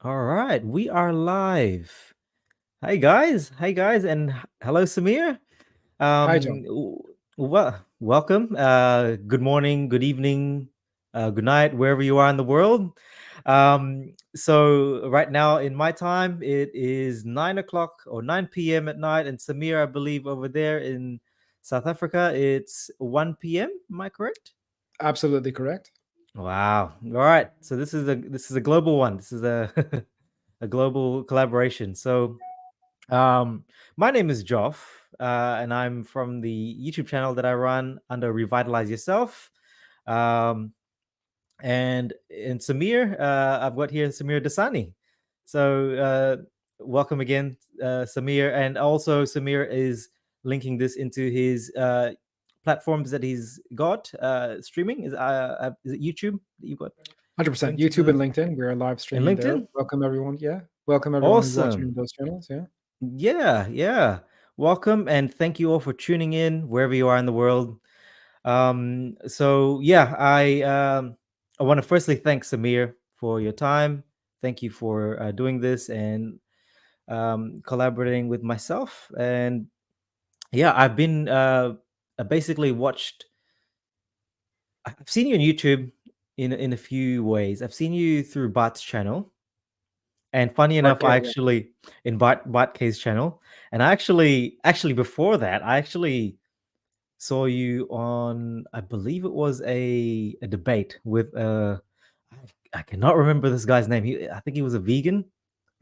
All right, we are live. Hi guys, and hello, Sameer. Hi, John. Welcome. Good morning, good evening, good night, wherever you are in the world. So right now in my time, it is 9 o'clock or 9 p.m. at night, and Sameer, I believe, over there in South Africa, it's 1 p.m. Am I correct? Absolutely correct. Wow. All right. So this is a global one. This is a a global collaboration. So Um, my name is Joff, and I'm from the YouTube channel that I run under Revitalize Yourself. Um, and Sameer, I've got here Sameer Dasani. So welcome again, Sameer. And also, Sameer is linking this into his platforms that he's got streaming. Is it YouTube that you've got 100%. linked into YouTube and this? LinkedIn. We're live And streaming there. LinkedIn? Welcome, everyone. Yeah. Welcome, everyone who's Awesome. watching those channels. Yeah. Yeah. Welcome and thank you all for tuning in wherever you are in the world. So yeah, I want to firstly thank Sameer for your time. Thank you for doing this and collaborating with myself. And yeah, I've been I basically watched. I've seen you on YouTube in a few ways. I've seen you through Bart's channel. And funny Mark enough, K. I Yeah. actually in Bart K's channel, and I actually before that, I actually saw you on, I believe it was a debate with I cannot remember this guy's name. I think he was a vegan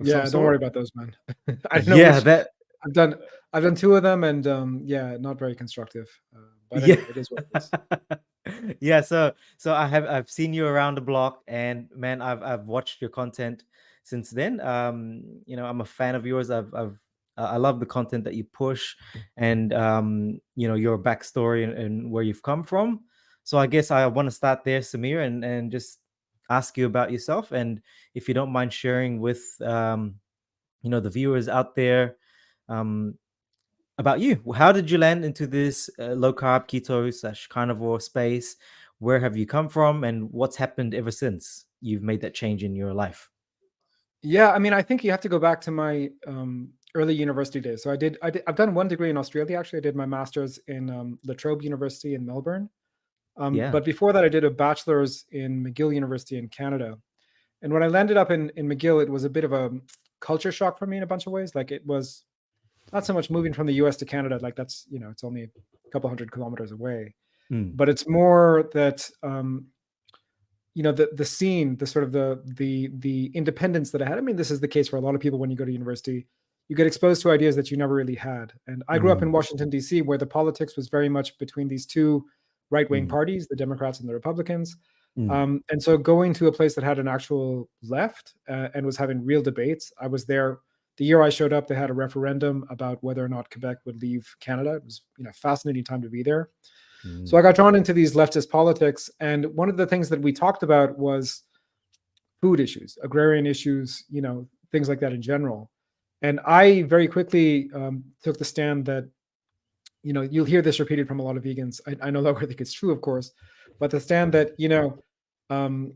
of some Yeah. Don't worry sort. about those, man. I don't know Yeah, which. that I've done. I've done two of them, and yeah, not very constructive. But yeah. anyway, it is what it is. Yeah, so I've seen you around the block, and man, I've watched your content since then. I'm a fan of yours. I love the content that you push, and your backstory and where you've come from. So I guess I want to start there, Sameer, and just ask you about yourself, and if you don't mind sharing with the viewers out there, um, about you. How did you land into this low carb keto slash carnivore space? Where have you come from, and what's happened ever since you've made that change in your life? Yeah. I mean, I think you have to go back to my early university days. So I've done one degree in Australia. Actually, I did my master's in La Trobe University in Melbourne. Yeah. But before that, I did a bachelor's in McGill University in Canada. And when I landed up in McGill, it was a bit of a culture shock for me in a bunch of ways. Like it was not so much moving from the US to Canada, like that's, it's only a couple hundred kilometers away. Mm. But it's more that, the scene, the sort of the independence that I had. I mean, this is the case for a lot of people when you go to university. You get exposed to ideas that you never really had. And I grew up in Mm. Washington, D.C., where the politics was very much between these two right wing Mm. parties, the Democrats and the Republicans. Mm. And so going to a place that had an actual left and was having real debates, I was there. The year I showed up, they had a referendum about whether or not Quebec would leave Canada. It was, fascinating time to be there. So I Mm. got drawn into these leftist politics, and one of the things that we talked about was food issues, agrarian issues, things like that in general. And I very quickly took the stand that, you'll hear this repeated from a lot of vegans. I no longer think it's true, of course, but the stand that, um,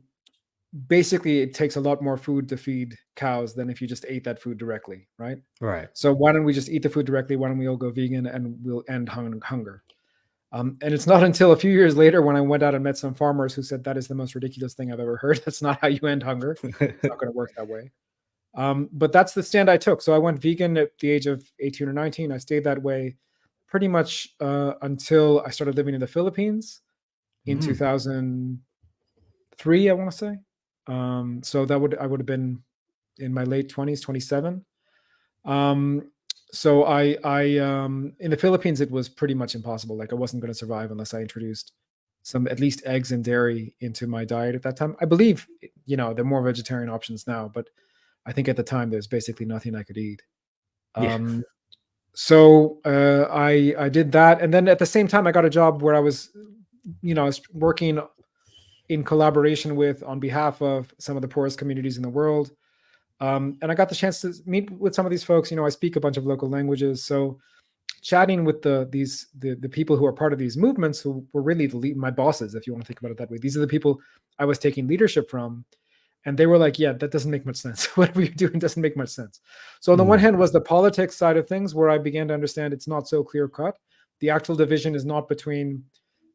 basically it takes a lot more food to feed cows than if you just ate that food directly, right? Right. So why don't we just eat the food directly? Why don't we all go vegan and we'll end hunger? And it's not until a few years later when I went out and met some farmers who said that is the most ridiculous thing I've ever heard. That's not how you end hunger. It's not going to work that way. But that's the stand I took. So I went vegan at the age of 18 or 19. I stayed that way pretty much until I started living in the Philippines in Mm. 2003, I want to say. So I would have been in my late 20s, 27. Um, so I in the Philippines it was pretty much impossible. Like I wasn't going to survive unless I introduced some at least eggs and dairy into my diet at that time. I believe there are more vegetarian options now, but I think at the time there's basically nothing I could eat. Yeah. Um, so I did that, and then at the same time I got a job where I was working in collaboration with on behalf of some of the poorest communities in the world. And I got the chance to meet with some of these folks. I speak a bunch of local languages, so chatting with the people who are part of these movements, who were really my bosses, if you want to think about it that way. These are the people I was taking leadership from, And they were like, yeah, that doesn't make much sense. Whatever you're doing doesn't make much sense. So on the one Mm. hand was the politics side of things, where I began to understand it's not so clear cut. The actual division is not between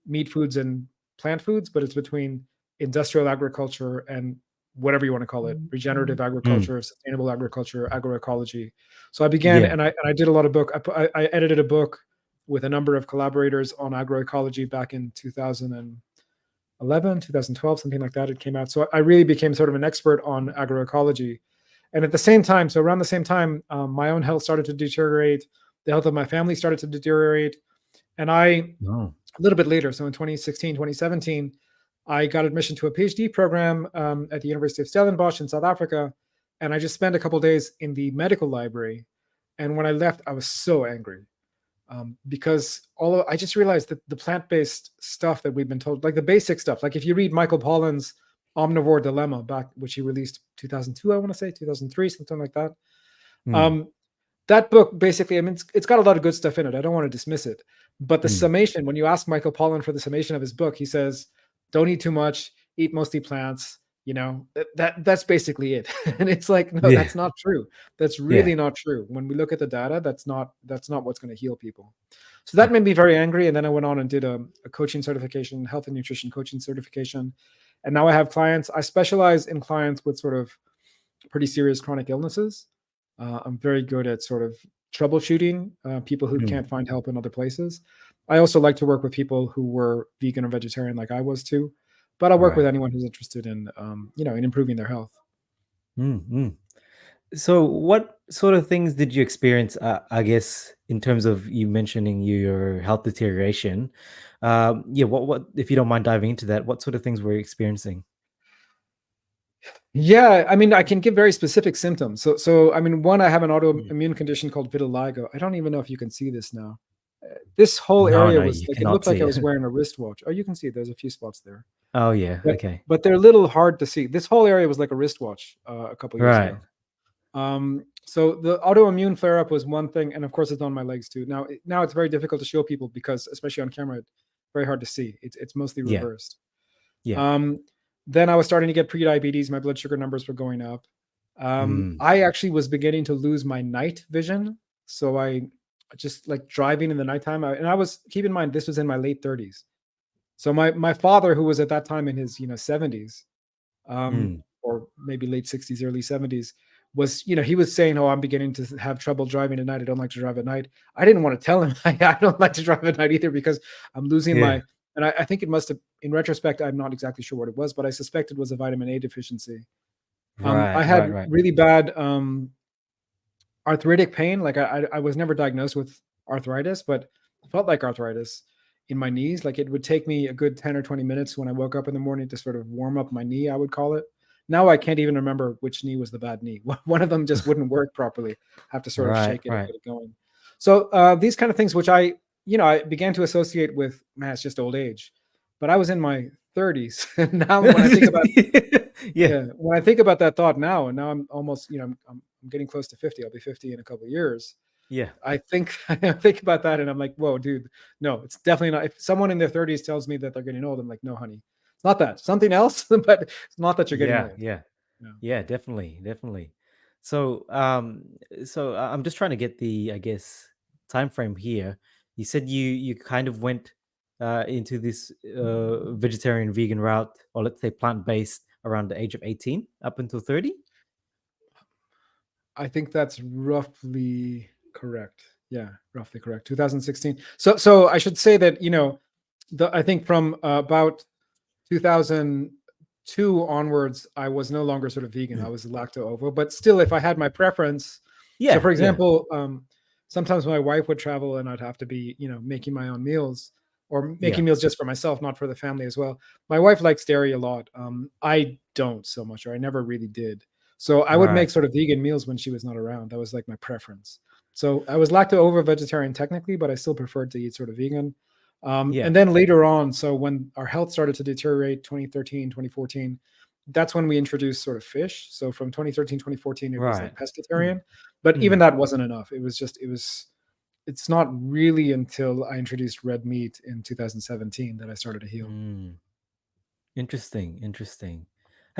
meat foods and plant foods, but it's between industrial agriculture and whatever you want to call it, regenerative Mm. agriculture, sustainable agriculture, agroecology. So I began, Yeah. and I did a lot of book. I edited a book with a number of collaborators on agroecology back in 2011, 2012, something like that. It came out. So I really became sort of an expert on agroecology. And at the same time, so around the same time, my own health started to deteriorate. The health of my family started to deteriorate. And a Oh. little bit later, so in 2016, 2017, I got admission to a PhD program at the University of Stellenbosch in South Africa. And I just spent a couple of days in the medical library. And when I left, I was so angry because although I just realized that the plant-based stuff that we've been told, like the basic stuff, like if you read Michael Pollan's Omnivore Dilemma, back which he released 2002, I want to say 2003, something like that. Mm. Um, that book basically, I mean, it's got a lot of good stuff in it. I don't want to dismiss it, but the Mm. summation, when you ask Michael Pollan for the summation of his book, he says, "Don't eat too much, eat mostly plants." You know, that's basically it. And it's like, no, Yeah. that's not true. That's Yeah. really not true. When we look at the data, that's not what's going to heal people. So that made me very angry. And then I went on and did a coaching certification, health and nutrition coaching certification. And now I have clients. I specialize in clients with sort of pretty serious chronic illnesses. I'm very good at sort of troubleshooting people who Mm. can't find help in other places. I also like to work with people who were vegan or vegetarian, like I was too. But I work with Right. anyone who's interested in, in improving their health. Mm. Mm. So, what sort of things did you experience? I guess in terms of you mentioning your health deterioration. Yeah. What? If you don't mind diving into that, what sort of things were you experiencing? Yeah, I mean, I can give very specific symptoms. So I mean, one, I have an Mm. autoimmune condition called vitiligo. I don't even know if you can see this now. This whole No, area no, was you like, it cannot looked like see I it. was wearing a wristwatch. Oh, you can see it. There's a few spots there. Oh, yeah. But Okay. but they're a little hard to see. This whole area was like a wristwatch a couple years Right. ago. So the autoimmune flare up was one thing, and of course it's on my legs too. Now it's very difficult to show people because, especially on camera, it's very hard to see. It's mostly Yeah. reversed. Yeah. Um, then I was starting to get pre-diabetes. My blood sugar numbers were going up. Mm. I actually was beginning to lose my night vision. So I just like driving in the nighttime. And I was, keep in mind, this was in my late 30s. So my father, who was at that time in his 70s, Mm. or maybe late 60s, early 70s, was, he was saying, "Oh, I'm beginning to have trouble driving at night. I don't like to drive at night." I didn't want to tell him I don't like to drive at night either, because I'm losing Yeah. my, and I think it must have, in retrospect, I'm not exactly sure what it was, but I suspect it was a vitamin A deficiency. I Right. had Right. Right. really bad arthritic pain. Like I was never diagnosed with arthritis, but it felt like arthritis in my knees. Like it would take me a good 10 or 20 minutes when I woke up in the morning to sort of warm up my knee, I would call it. Now I can't even remember which knee was the bad knee. One of them just wouldn't work properly. Have to sort of Right. shake it and Right. get it going. So these kind of things, which I began to associate with, man, it's just old age. But I was in my 30s. And now when I think about, Yeah. yeah, when I think about that thought now, and now I'm almost, I'm getting close to 50. I'll be 50 in a couple of years. Yeah. I think I think about that and I'm like, whoa, dude, no, it's definitely not. If someone in their 30s tells me that they're getting old, I'm like, no, honey, it's not that. Something else, but it's not that you're getting Yeah. old. Yeah. Yeah. Yeah, definitely, definitely. So, I'm just trying to get the, I guess, time frame here. You said you kind of went into this vegetarian vegan route, or let's say plant-based, around the age of 18 up until 30. I think that's roughly correct. Yeah, roughly correct. 2016. So I should say that, I think from about 2002 onwards, I was no longer sort of vegan. I Mm. was lacto-ovo, but still, if I had my preference, so Yeah, for yeah, example, sometimes my wife would travel and I'd have to be, making my own meals, or yeah. making meals just for myself, not for the family as well. My wife likes dairy a lot. I don't so much, or I never really did. So I would make Right. sort of vegan meals when she was not around. That was like my preference. So I was lacto-ovo vegetarian technically, but I still preferred to eat sort of vegan. Yeah. And then later on, so when our health started to deteriorate, 2013, 2014, that's when we introduced sort of fish. So from 2013, 2014, it was like Right. pescatarian, but even Mm. that wasn't enough. It's not really until I introduced red meat in 2017 that I started to heal. Mm. Interesting, interesting.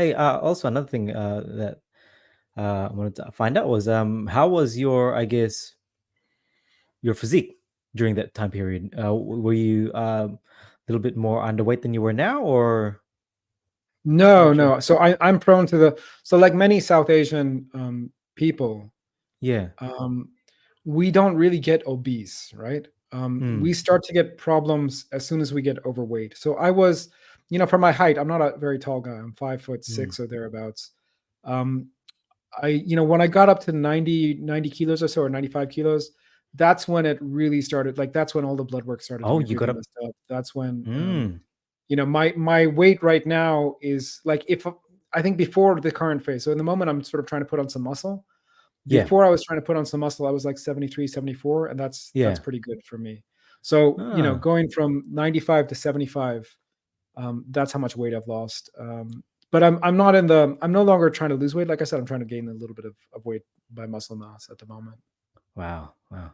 Hey, also another thing that I wanted to find out was how was your, I guess, your physique during that time period? Were you a little bit more underweight than you were now, or No, not sure? no. So I'm prone to so like many South Asian people, Yeah. um, we don't really get obese, right? We Mm. start to get problems as soon as we get overweight. So I was, for my height, I'm not a very tall guy. I'm 5'6" Mm. or thereabouts. Um, when I got up to 90 kilos or so, or 95 kilos, that's when it really started. Like, that's when all the blood work started to Oh, be you got really up. messed up. That's when, Mm. my weight right now is like, if I think before the current phase. So in the moment, I'm sort of trying to put on some muscle. Yeah. Before I was trying to put on some muscle, I was like 73, 74, and that's Yeah. pretty good for me. So, Ah. going from 95 to 75, that's how much weight I've lost. But I'm no longer trying to lose weight. Like I said, I'm trying to gain a little bit of weight by muscle mass at the moment. Wow. Wow.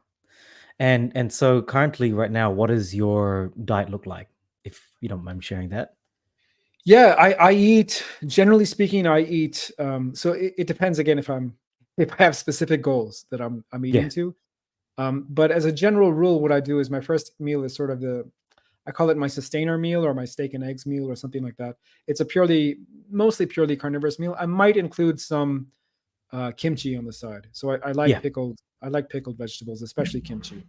And so currently, right now, what does your diet look like? If you don't mind sharing that. Yeah, I eat, generally speaking, I eat. So it depends again if I have specific goals that I'm eating Yeah. to. But as a general rule, what I do is my first meal is sort of I call it my sustainer meal or my steak and eggs meal or something like that. It's mostly purely carnivorous meal. I might include some kimchi on the side. So Yeah. I like pickled vegetables, especially kimchi.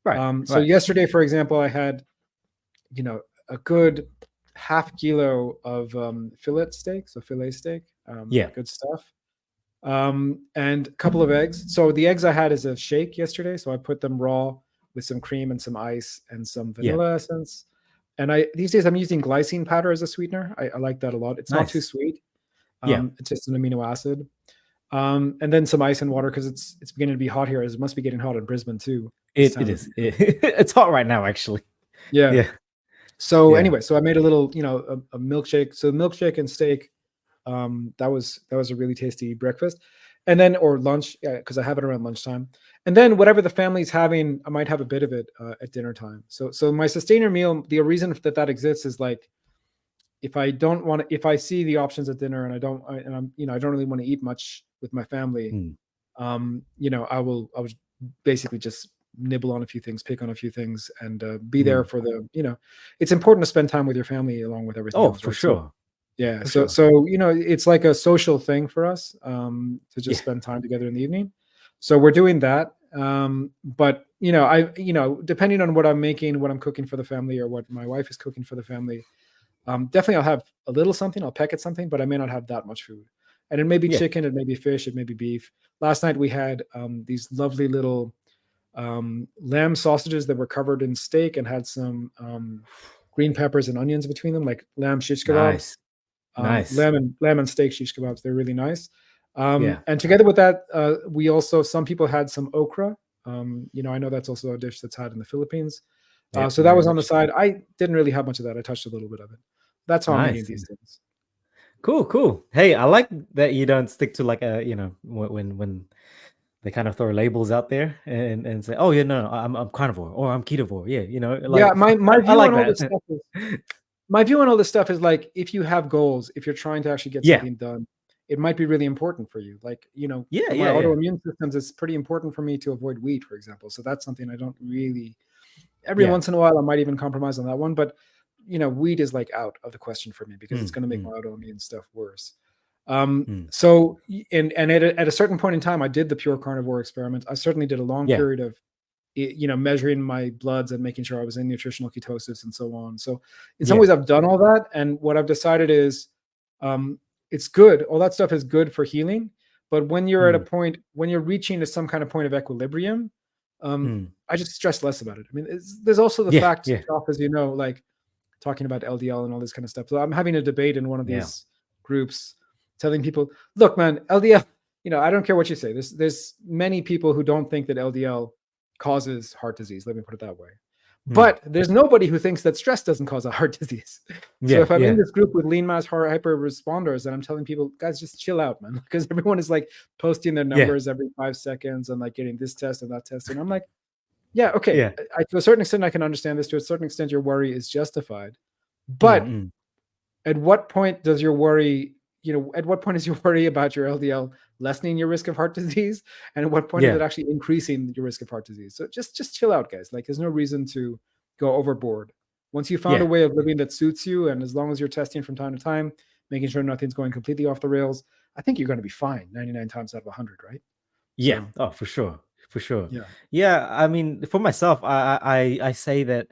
Right. So Right. yesterday, for example, I had, a good half kilo of fillet steak, so fillet steak, Yeah. good stuff, and a couple of eggs. So the eggs I had is a shake yesterday. So I put them raw with some cream and some ice and some Yeah. vanilla essence. And these days I'm using glycine powder as a sweetener. I like that a lot. It's not too Nice. sweet. Yeah. It's just an amino acid. And then some ice and water because it's beginning to be hot here. It must be getting hot in Brisbane too this It time of is. year. It's hot right now, actually. Yeah. Yeah. So Yeah. anyway, so I made a little, a milkshake. So milkshake and steak. That was a really tasty breakfast, and then or lunch because I have it around lunchtime, and then whatever the family's having, I might have a bit of it at dinner time. So my sustainer meal, the reason that exists is like if I see the options at dinner and I don't really want to eat much with my family, Mm. I would basically just nibble on a few things, pick on a few things, and be there Mm. for it's important to spend time with your family along with everything Oh, else, for right? So sure. yeah, For so sure. so it's like a social thing for us to just Yeah. spend time together in the evening. So we're doing that. But depending on what I'm making, what I'm cooking for the family, or what my wife is cooking for the family, definitely I'll have a little something. I'll peck at something, but I may not have that much food. And it may be Yeah. chicken, it may be fish, it may be beef. Last night we had these lovely little lamb sausages that were covered in steak and had some green peppers and onions between them, like lamb shish kebabs. Nice. Nice. Lamb and steak shish kebabs. They're really nice. Yeah. And together with that, some people had some okra. I know that's also a dish that's had in the Philippines. Yeah. So that Very was on the much so. side. I didn't really have much of that. I touched a little bit of it. That's how I'm eating Nice. these days. Cool. Cool. Hey, I like that you don't stick to like a, when they kind of throw labels out there and say, oh yeah, no, I'm carnivore or I'm ketovore. Yeah. Yeah, Like my I view like on all that. this stuff is my view on all this stuff is like if you have goals, if you're trying to actually get Yeah. something done, it might be really important for you. Like, Yeah. for my Yeah. Yeah. autoimmune systems, it's pretty important for me to avoid wheat, for example. So that's something I don't really every Yeah. once in a while I might even compromise on that one, but wheat is like out of the question for me because it's Mm, going to make mm, my autoimmune stuff worse. mm. So and at a certain point in time, I did the pure carnivore experiment. I certainly did a long Yeah. period of measuring my bloods and making sure I was in nutritional ketosis and so on. So in some Yeah. ways I've done all that. And what I've decided is it's good. All that stuff is good for healing. But when you're at a Mm, point, when you're reaching to some kind of point of equilibrium, mm. I just stress less about it. I mean, there's also the Yeah. fact, Yeah. Joff, as you know, like talking about LDL and all this kind of stuff. So I'm having a debate in one of Yeah. these groups telling people, look, man, LDL, I don't care what you say. There's many people who don't think that LDL causes heart disease. Let me put it that way. Mm. But there's nobody who thinks that stress doesn't cause a heart disease. So Yeah. if I'm in Yeah. this group with lean mass hyper responders and I'm telling people, guys, just chill out, man, because everyone is like posting their Yeah. numbers every 5 seconds and like getting this test and that test. And I'm like, yeah, okay. Yeah. To a certain extent, I can understand this. To a certain extent, your worry is justified. Mm, But mm. at what point does your worry, at what point is your worry about your LDL lessening your risk of heart disease, and at what point is Yeah. it actually increasing your risk of heart disease? So just chill out, guys. Like, there's no reason to go overboard. Once you found a Yeah. way of living that suits you, and as long as you're testing from time to time, making sure nothing's going completely off the rails, I think you're going to be fine 99 times out of 100, right? Yeah. So Oh, for sure. For sure. yeah, Yeah. I mean, for myself, I say that,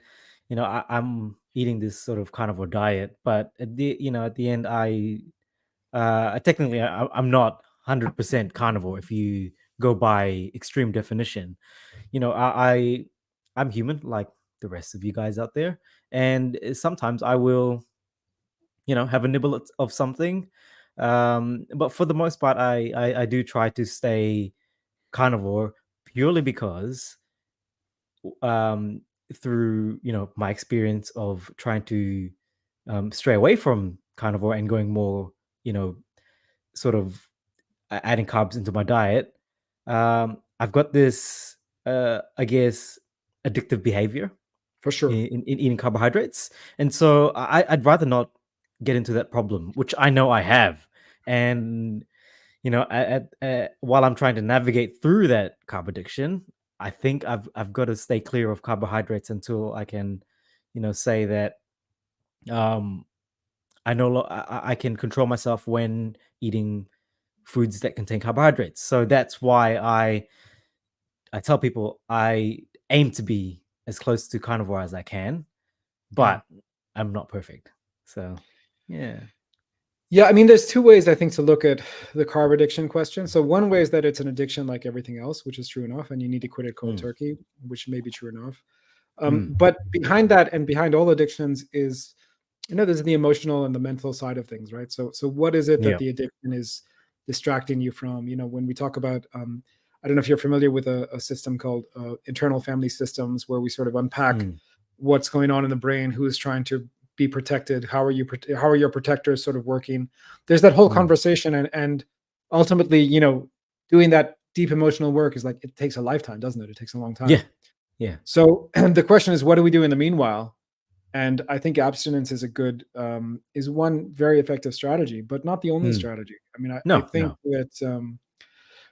I'm eating this sort of carnivore diet, but at the end, technically, I'm not 100% carnivore if you go by extreme definition. I'm human like the rest of you guys out there, and sometimes I will, have a nibble of something. But for the most part, I do try to stay carnivore purely because, um, through my experience of trying to stray away from carnivore and going more, you know, sort of adding carbs into my diet, I've got this, I guess, addictive behavior for sure. in eating carbohydrates, and so I'd rather not get into that problem, which I know I have, and while I'm trying to navigate through that carb addiction, I think I've got to stay clear of carbohydrates until I can, say that, um, I know I can control myself when eating foods that contain carbohydrates. So that's why I tell people I aim to be as close to carnivore as I can, Yeah. but I'm not perfect. So yeah. Yeah, I mean, there's two ways I think to look at the carb addiction question. So one way is that it's an addiction like everything else, which is true enough, and you need to quit it cold Mm, turkey, which may be true enough. mm, But behind that and behind all addictions is, there's the emotional and the mental side of things, right? So what is it that yeah. the addiction is distracting you from? When we talk about, I don't know if you're familiar with a system called internal family systems, where we sort of unpack Mm, what's going on in the brain, who's trying to be protected, how are your protectors sort of working. There's that whole mm, conversation, and ultimately, doing that deep emotional work is like, it takes a lifetime, doesn't it? It takes a long yeah. time. Yeah. So the question is, what do we do in the meanwhile? And I think abstinence is is one very effective strategy, but not the only Mm, strategy. I mean, I no, think no. that,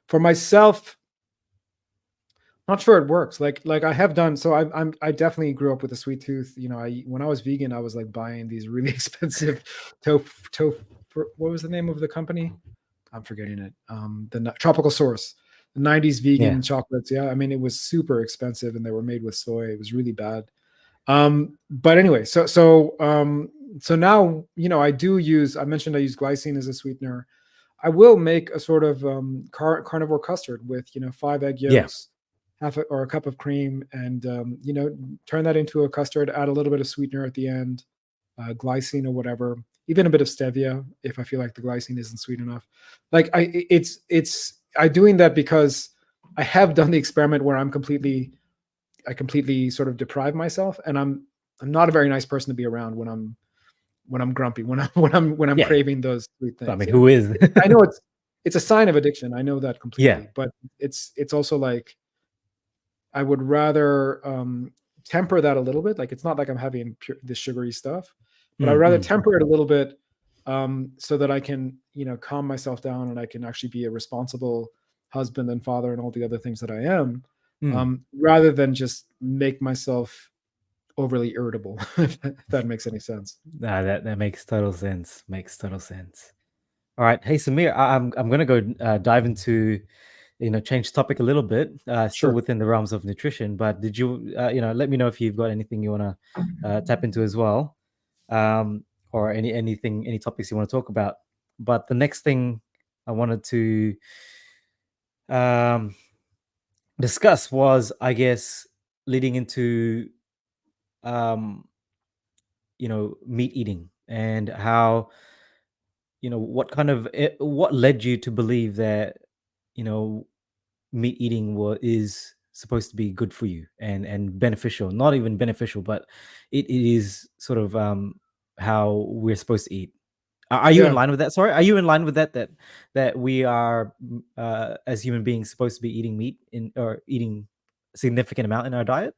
for myself, not sure it works. Like I have done. So I definitely grew up with a sweet tooth. When I was vegan, I was like buying these really expensive tofu. What was the name of the company? I'm forgetting it. Tropical Source, the '90s Yeah. vegan chocolates. Yeah, I mean, it was super expensive, and they were made with soy. It was really bad. But anyway, so now, I do use. I mentioned I use glycine as a sweetener. I will make a sort of carnivore custard with 5 egg Yeah. yolks, or a cup of cream, and turn that into a custard. Add a little bit of sweetener at the end, glycine or whatever, even a bit of stevia if I feel like the glycine isn't sweet enough. Like I doing that because I have done the experiment where I completely sort of deprive myself, and I'm not a very nice person to be around when I'm grumpy, when I'm Yeah. craving those sweet I things. mean, Yeah, who is? I know it's a sign of addiction. I know that Yeah. completely, but it's also like, I would rather temper that a little bit. Like, it's not like I'm having this sugary stuff, but I'd Mm, rather mm, temper it a little bit, so that I can, calm myself down, and I can actually be a responsible husband and father and all the other things that I am, mm. rather than just make myself overly irritable. If that makes any sense. Nah, that makes total sense. Makes total sense. All right. Hey, Samir, I'm gonna go dive into, change topic a little bit, still Sure. within the realms of nutrition. But did you, let me know if you've got anything you wanna tap into as well, or any topics you want to talk about. But the next thing I wanted to um, discuss was, I guess, leading into, um, meat eating and how, what led you to believe that, you know, meat eating is supposed to be good for you and beneficial, not even beneficial, but it is sort of how we're supposed to eat. Are you in Yeah. line with that? Sorry, are you in line with that we are, as human beings, supposed to be eating meat in or eating a significant amount in our diet?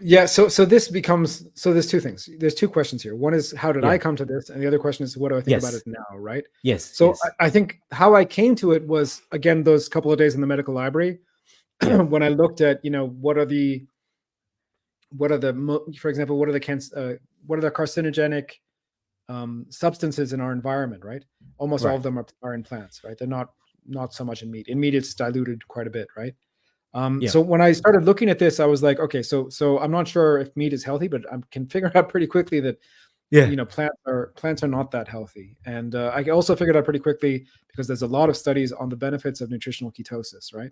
Yeah, so this becomes, so there's two things. There's two questions here. One is, how did Yeah. I come to this? And the other question is, what do I think about it Yes. now, right? Yes. So Yes. I think how I came to it was, again, those couple of days in the medical library Yeah. when I looked at, what are the, for example, what are the carcinogenic substances in our environment, right? Almost all Right. of them are in plants, right? They're not so much in meat. In meat, it's diluted quite a bit, right? Yeah. So when I started looking at this, I was like, okay, so I'm not sure if meat is healthy, but I can figure out pretty quickly that Yeah. plants are not that healthy. And I also figured out pretty quickly, because there's a lot of studies on the benefits of nutritional ketosis, right?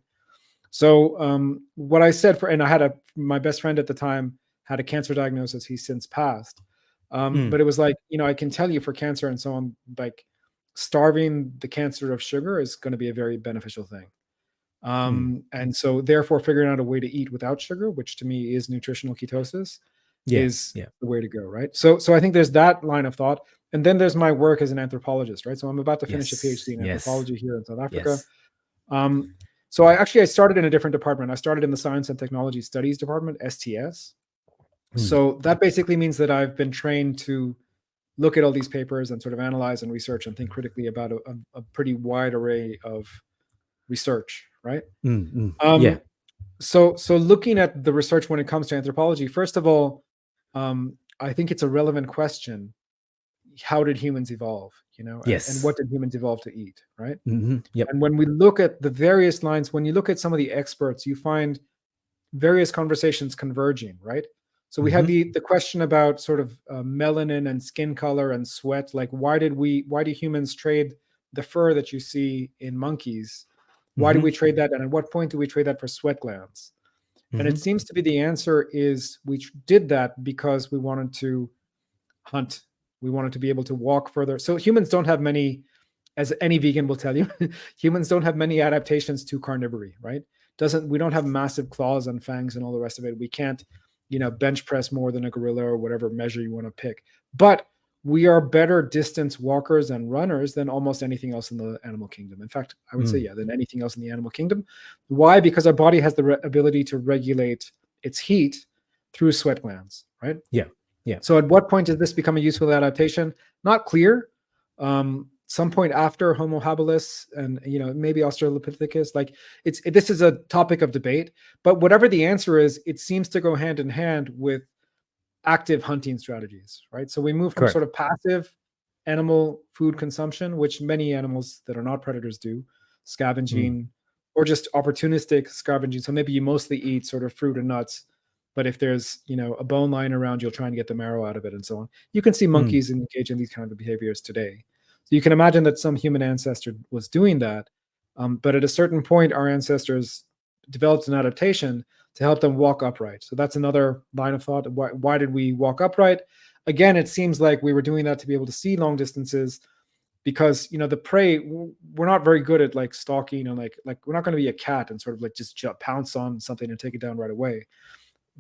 So what I said and I had my best friend at the time had a cancer diagnosis. He's since passed. Mm. But it was like, I can tell you for cancer and so on, like starving the cancer of sugar is going to be a very beneficial thing. Mm. And so therefore figuring out a way to eat without sugar, which to me is nutritional ketosis, Yeah. is Yeah. the way to go, right? So I think there's that line of thought. And then there's my work as an anthropologist, right? So I'm about to finish a Yes. PhD in Yes. anthropology here in South Africa. Yes. So I started in a different department. I started in the Science and Technology Studies department, STS. Mm. So that basically means that I've been trained to look at all these papers and sort of analyze and research and think critically about a pretty wide array of research, right? Mm. Mm. Yeah. Um, so looking at the research when it comes to anthropology, first of all, I think it's a relevant question. How did humans evolve? And Yes. what did humans evolve to eat, right? Yep. And when we look at the various lines, when you look at some of the experts, you find various conversations converging, right? So we have the question about sort of melanin and skin color and sweat. Like, why do humans trade the fur that you see in monkeys? Why do we trade that? And at what point do we trade that for sweat glands? And it seems to be the answer is we did that because we wanted to hunt. We wanted to be able to walk further. So humans don't have many, as any vegan will tell you, humans don't have many adaptations to carnivory, right? We don't have massive claws and fangs and all the rest of it. We can't, bench press more than a gorilla or whatever measure you want to pick. But we are better distance walkers and runners than almost anything else in the animal kingdom. In fact, I would say, yeah, than anything else in the animal kingdom. Why? Because our body has the ability to regulate its heat through sweat glands, right? Yeah. Yeah. So at what point does this become a useful adaptation? Not clear. Some point after Homo habilis and maybe Australopithecus. Like this is a topic of debate. But whatever the answer is, it seems to go hand in hand with active hunting strategies, right? So we move from Correct. sort of passive animal food consumption, which many animals that are not predators do, scavenging, or just opportunistic scavenging. So maybe you mostly eat sort of fruit and nuts, but if there's a bone lying around, you'll try and get the marrow out of it and so on. You can see monkeys engage in these kind of behaviors today. So you can imagine that some human ancestor was doing that, but at a certain point, our ancestors developed an adaptation to help them walk upright. So that's another line of thought. Why did we walk upright? Again, it seems like we were doing that to be able to see long distances, because the prey, we're not very good at like stalking, and like we're not going to be a cat and sort of like just pounce on something and take it down right away.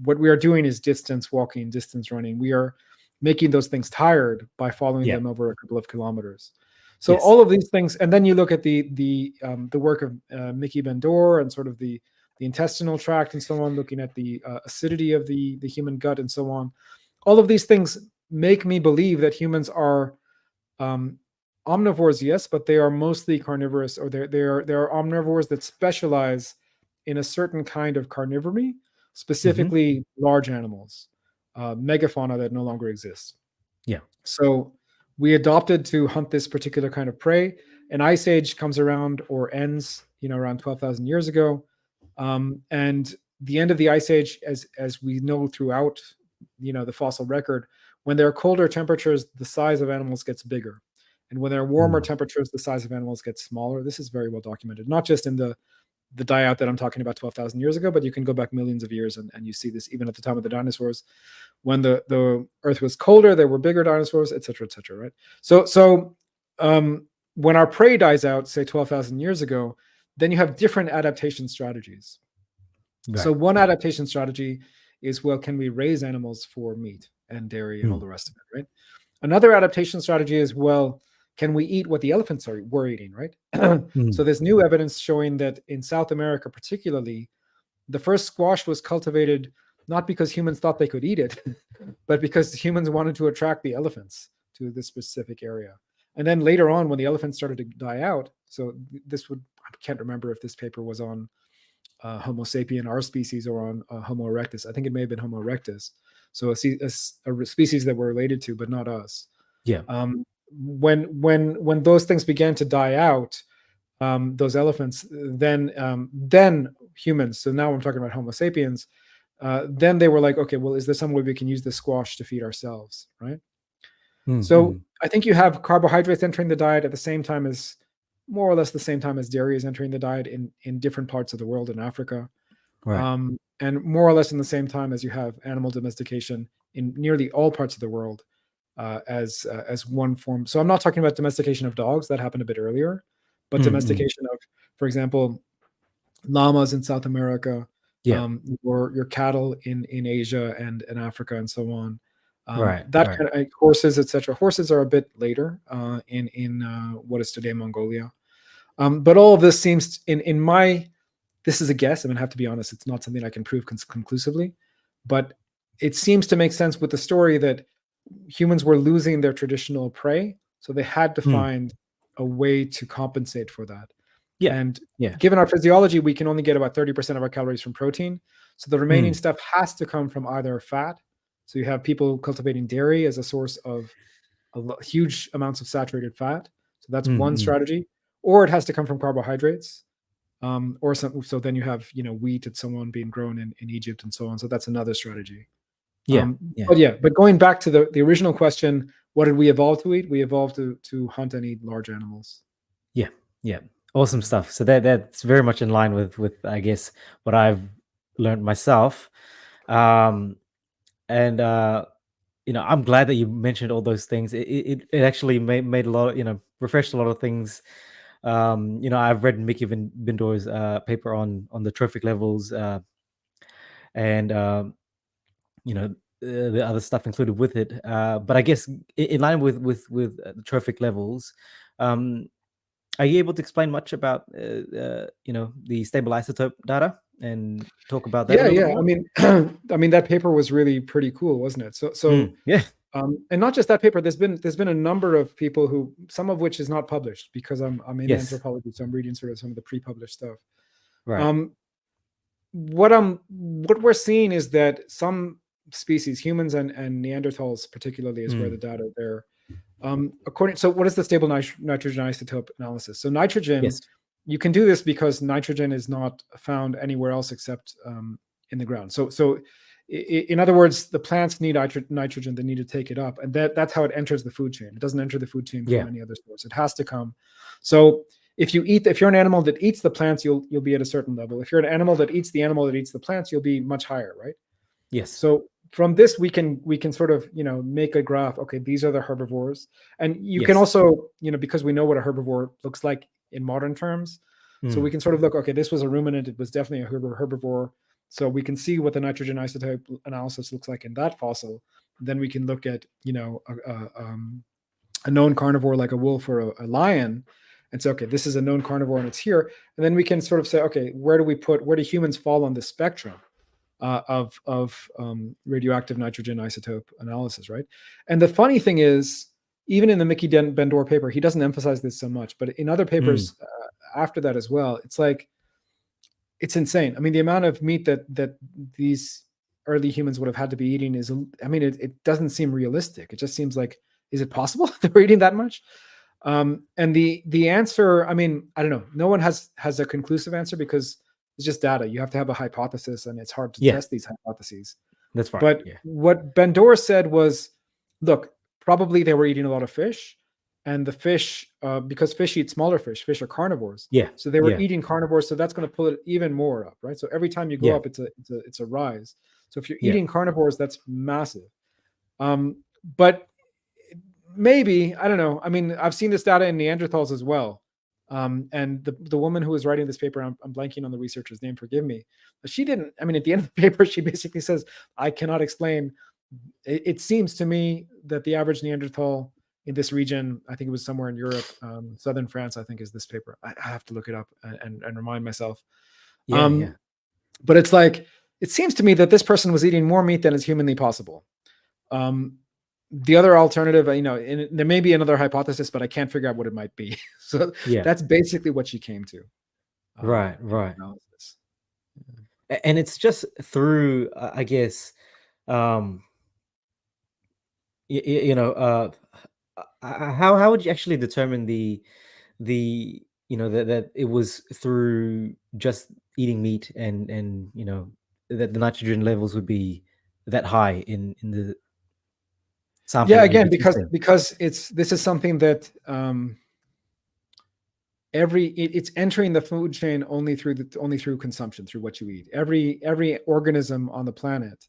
What we are doing is distance walking, distance running. We are making those things tired by following Yeah. them over a couple of kilometers. So Yes. all of these things, and then you look at the work of Mickey Bendor and sort of the intestinal tract and so on, looking at the acidity of the human gut and so on. All of these things make me believe that humans are omnivores, yes, but they are mostly carnivorous, or they are omnivores that specialize in a certain kind of carnivory, specifically large animals, megafauna that no longer exists. Yeah. So we adopted to hunt this particular kind of prey. An ice age comes around or ends, around 12,000 years ago. And the end of the ice age, as we know throughout, the fossil record, when there are colder temperatures, the size of animals gets bigger. And when there are warmer temperatures, the size of animals gets smaller. This is very well documented, not just in the die-out that I'm talking about 12,000 years ago, but you can go back millions of years and you see this even at the time of the dinosaurs. When the Earth was colder, there were bigger dinosaurs, et cetera, right? So when our prey dies out, say 12,000 years ago, then you have different adaptation strategies. Right. So one adaptation strategy is, well, can we raise animals for meat and dairy and all the rest of it, right? Another adaptation strategy is, well, can we eat what the elephants were eating, right? So there's new evidence showing that in South America, particularly, the first squash was cultivated not because humans thought they could eat it, but because humans wanted to attract the elephants to this specific area. And then later on, when the elephants started to die out, so this would, I can't remember if this paper was on Homo sapien, our species, or on Homo erectus. I think it may have been Homo erectus. So a species that we're related to, but not us. Yeah. When those things began to die out, those elephants, then humans. So now I'm talking about Homo sapiens. Then they were like, okay, well, is there some way we can use this squash to feed ourselves, right? So I think you have carbohydrates entering the diet at the same time as, more or less the same time as dairy is entering the diet in different parts of the world in Africa. Right. And more or less in the same time as you have animal domestication in nearly all parts of the world as one form. So I'm not talking about domestication of dogs, that happened a bit earlier, but domestication of, for example, llamas in South America, Yeah. or your cattle in Asia and Africa and so on. Right. That Right. kind of horses, etc. Horses are a bit later in what is today Mongolia. But all of this seems in my, this is a guess. I'm gonna have to be honest. It's not something I can prove conclusively, but it seems to make sense with the story that humans were losing their traditional prey, so they had to find a way to compensate for that. Yeah. And Yeah. given our physiology, we can only get about 30% of our calories from protein. So the remaining stuff has to come from either fat. So you have people cultivating dairy as a source of huge amounts of saturated fat. So that's one strategy. Or it has to come from carbohydrates. Or some, so then you have, wheat and so on being grown in Egypt and so on. So that's another strategy. Yeah. But going back to the original question, what did we evolve to eat? We evolved to hunt and eat large animals. Yeah. Yeah. Awesome stuff. So that's very much in line with I guess what I've learned myself. And I'm glad that you mentioned all those things. It actually made a lot of, refreshed a lot of things. I've read Mickey Bindor's paper on the trophic levels, and the other stuff included with it. But I guess in line with the trophic levels, are you able to explain much about the stable isotope data and talk about that a little bit I more? mean, that paper was really pretty cool, wasn't it? So Yeah. and not just that paper. There's been a number of people who, some of which is not published because I'm in Yes. anthropology, so I'm reading sort of some of the pre-published stuff. Right. What we're seeing is that some species, humans and Neanderthals particularly, is where the data are there. So what is the stable nitrogen isotope analysis? So nitrogen, Yes. you can do this because nitrogen is not found anywhere else except in the ground. So in other words, the plants need nitrogen, they need to take it up, and that's how it enters the food chain. It doesn't enter the food chain from any other source. It has to come. So if you're an animal that eats the plants, you'll be at a certain level. If you're an animal that eats the animal that eats the plants, you'll be much higher, right? Yes. So from this, we can sort of, make a graph. Okay, these are the herbivores. And you can also, because we know what a herbivore looks like in modern terms, so we can sort of look, okay, this was a ruminant. It was definitely a herbivore. So we can see what the nitrogen isotope analysis looks like in that fossil. Then we can look at, a known carnivore like a wolf or a lion and say, okay, this is a known carnivore and it's here. And then we can sort of say, okay, where do humans fall on the spectrum of radioactive nitrogen isotope analysis, right? And the funny thing is, even in the Mickey Bendor paper, he doesn't emphasize this so much, but in other papers after that as well, it's like, it's insane. I mean, the amount of meat that these early humans would have had to be eating is, I mean, it doesn't seem realistic. It just seems like, is it possible that we're eating that much? And the answer, I mean, I don't know. No one has a conclusive answer because it's just data. You have to have a hypothesis, and it's hard to test these hypotheses. That's right. But what Bendor said was, look, probably they were eating a lot of fish, and the fish, because fish eat smaller fish. Fish are carnivores. Yeah. So they were eating carnivores, so that's going to pull it even more up, right? So every time you go up, it's a rise. So if you're eating carnivores, that's massive. But maybe, I don't know. I mean, I've seen this data in Neanderthals as well. And the woman who was writing this paper, I'm blanking on the researcher's name, forgive me, but she didn't, I mean, at the end of the paper, she basically says, I cannot explain. It seems to me that the average Neanderthal in this region, I think it was somewhere in Europe, southern France, I think is this paper. I have to look it up and remind myself. But it's like, it seems to me that this person was eating more meat than is humanly possible. The other alternative, and there may be another hypothesis, but I can't figure out what it might be. So Yeah. that's basically what she came to. Right. In the Right. analysis. And it's just through, I guess, um, how would you actually determine that it was through just eating meat and that the nitrogen levels would be that high in the sample Yeah, that you'd again, be because testing? this is something that it's entering the food chain only through consumption, through what you eat. Every organism on the planet,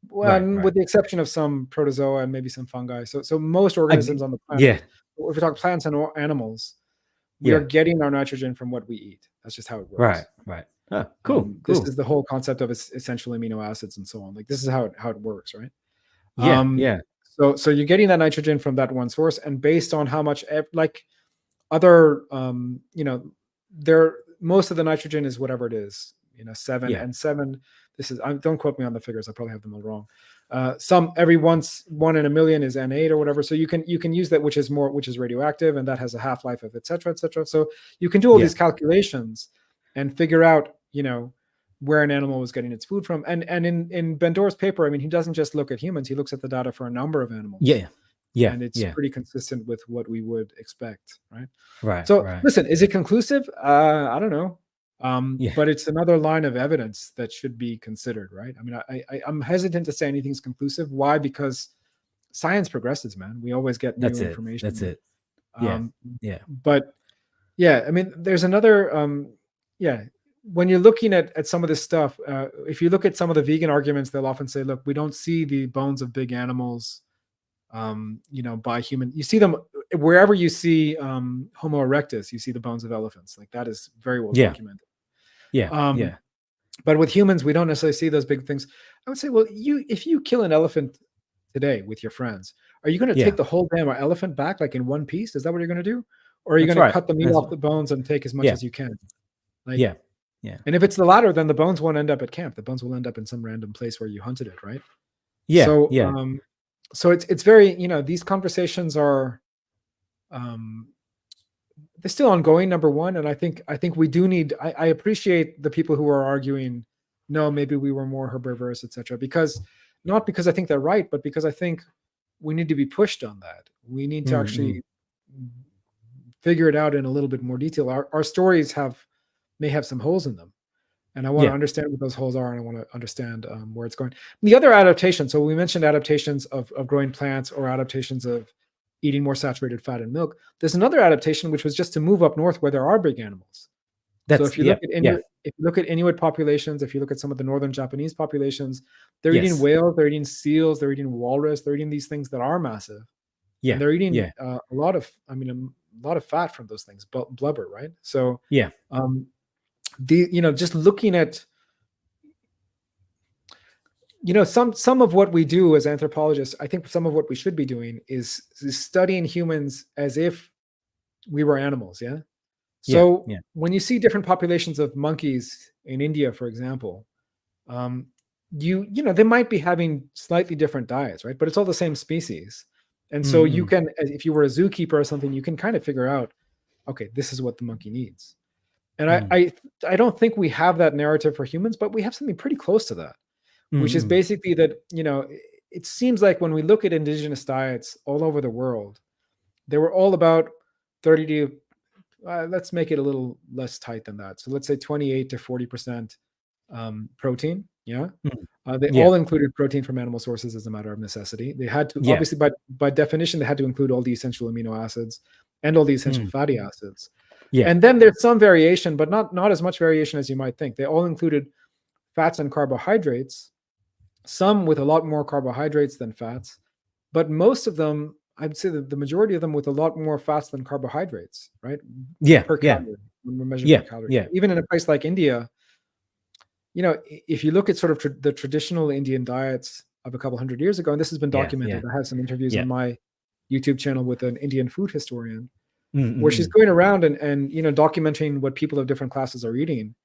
well, Right. Right. with the exception of some protozoa and maybe some fungi. So most I organisms g- on the planet, yeah. if we talk plants and animals, we are Yeah. getting our nitrogen from what we eat. That's just how it Right. works. Right. Oh, cool. This Cool. is the whole concept of essential amino acids and so on. Like, this is how it works, right? Yeah. Um, Yeah. so you're getting that nitrogen from that one source, and based on how much, like other, there, most of the nitrogen is whatever it is, 7 Yeah. and 7. This is, don't quote me on the figures. I probably have them all wrong. Some every one in a million is N8 or whatever. So you can use that, which is radioactive, and that has a half-life of et cetera, et cetera. So you can do all Yeah. these calculations and figure out, where an animal was getting its food from. And in Bandor's paper, I mean, he doesn't just look at humans, he looks at the data for a number of animals. Yeah. Yeah. And it's Yeah. pretty consistent with what we would expect, right? Right. So Right. listen, is it conclusive? I don't know. Yeah. But it's another line of evidence that should be considered, right? I mean, I'm hesitant to say anything's conclusive. Why? Because science progresses, man. We always get new That's it. information. That's it. Yeah. Yeah. But yeah, I mean, there's another, when you're looking at some of this stuff, if you look at some of the vegan arguments, they'll often say, look, we don't see the bones of big animals, by human. You see them wherever you see Homo erectus, you see the bones of elephants. Like, that is very well Yeah. documented. Yeah. Yeah. But with humans, we don't necessarily see those big things. I would say, well, if you kill an elephant today with your friends, are you going to Yeah. take the whole damn elephant back, like in one piece? Is that what you're going to do? Or are you That's going to right. cut the meat That's off the bones and take as much Yeah. as you can? Like, Yeah. Yeah. and if it's the latter, then the bones won't end up at camp. The bones will end up in some random place where you hunted it, right? Yeah. So, Yeah. so it's very, these conversations are, they're still ongoing, number one. And I think we do need, I appreciate the people who are arguing, no, maybe we were more herbivorous, et cetera, not because I think they're right, but because I think we need to be pushed on that. We need to actually figure it out in a little bit more detail. Our stories may have some holes in them. And I want to understand what those holes are, and I want to understand where it's going. The other adaptation, so we mentioned adaptations of growing plants, or adaptations of eating more saturated fat and milk. There's another adaptation, which was just to move up north where there are big animals. So if you look at Inuit populations, if you look at some of the northern Japanese populations, they're eating whales, they're eating seals, they're eating walrus, they're eating these things that are massive. Yeah. And they're eating a lot of fat from those things, blubber, right? So just looking at, some of what we do as anthropologists, I think some of what we should be doing is studying humans as if we were animals. Yeah. So when you see different populations of monkeys in India, for example, they might be having slightly different diets, right? But it's all the same species. And so you can, if you were a zookeeper or something, you can kind of figure out, okay, this is what the monkey needs. And I don't think we have that narrative for humans, but we have something pretty close to that, which is basically that, it seems like when we look at indigenous diets all over the world, they were all about 30 to, let's make it a little less tight than that. So let's say 28 to 40% protein. Yeah. They all included protein from animal sources as a matter of necessity. They had to, obviously, by definition, they had to include all the essential amino acids and all the essential fatty acids. And then there's some variation, but not as much variation as you might think. They all included fats and carbohydrates, some with a lot more carbohydrates than fats, but most of them, I'd say that the majority of them with a lot more fats than carbohydrates, right? Per calorie, when we're measuring per calorie. Even in a place like India, if you look at sort of the traditional Indian diets of a couple hundred years ago, and this has been documented. I have some interviews on my YouTube channel with an Indian food historian, where she's going around and documenting what people of different classes are eating.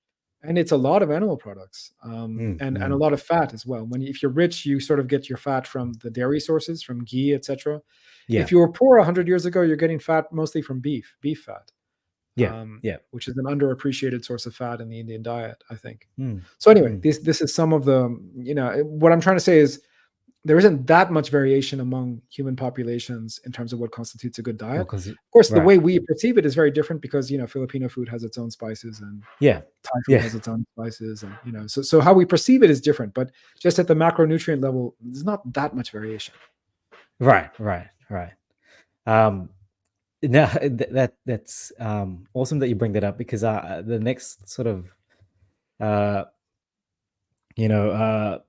and it's a lot of animal products, Mm, and a mm. lot of fat as well. If you're rich, you sort of get your fat from the dairy sources, from ghee, etc. Yeah, If you were poor 100 years ago, you're getting fat mostly from beef fat, yeah, yeah. which is an underappreciated source of fat in the Indian diet, I think. Mm, So anyway, mm. this is some of the, what I'm trying to say is there isn't that much variation among human populations in terms of what constitutes a good Well, diet. because Of course, the right. way we perceive it is very different because Filipino food has its own spices, and Yeah, Thai food yeah. has its own spices, and so how we perceive it is different. But just at the macronutrient level, there's not that much variation. Right, right, right. Um, no, that's awesome that you bring that up, because the next sort of uh you know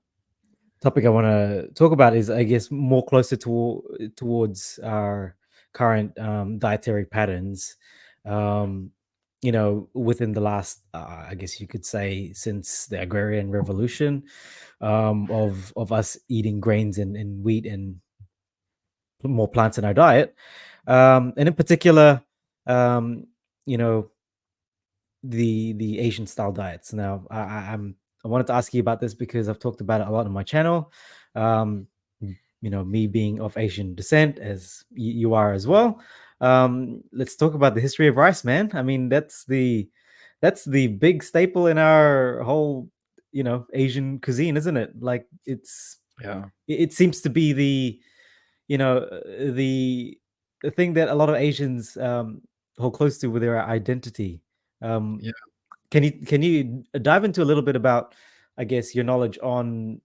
topic I want to talk about is, I guess, more closer towards our current dietary patterns. Within the last, I guess you could say, since the agrarian revolution, of us eating grains and wheat and more plants in our diet, and in particular, um, you know, the Asian style diets. Now, I wanted to ask you about this because I've talked about it a lot on my channel. Um, me being of Asian descent, as you are as well. Let's talk about the history of rice, man. I mean, that's the big staple in our whole, Asian cuisine, isn't it? Like, Yeah, it seems to be the thing that a lot of Asians hold close to with their identity. Um, yeah, can you dive into a little bit about, I guess, your knowledge on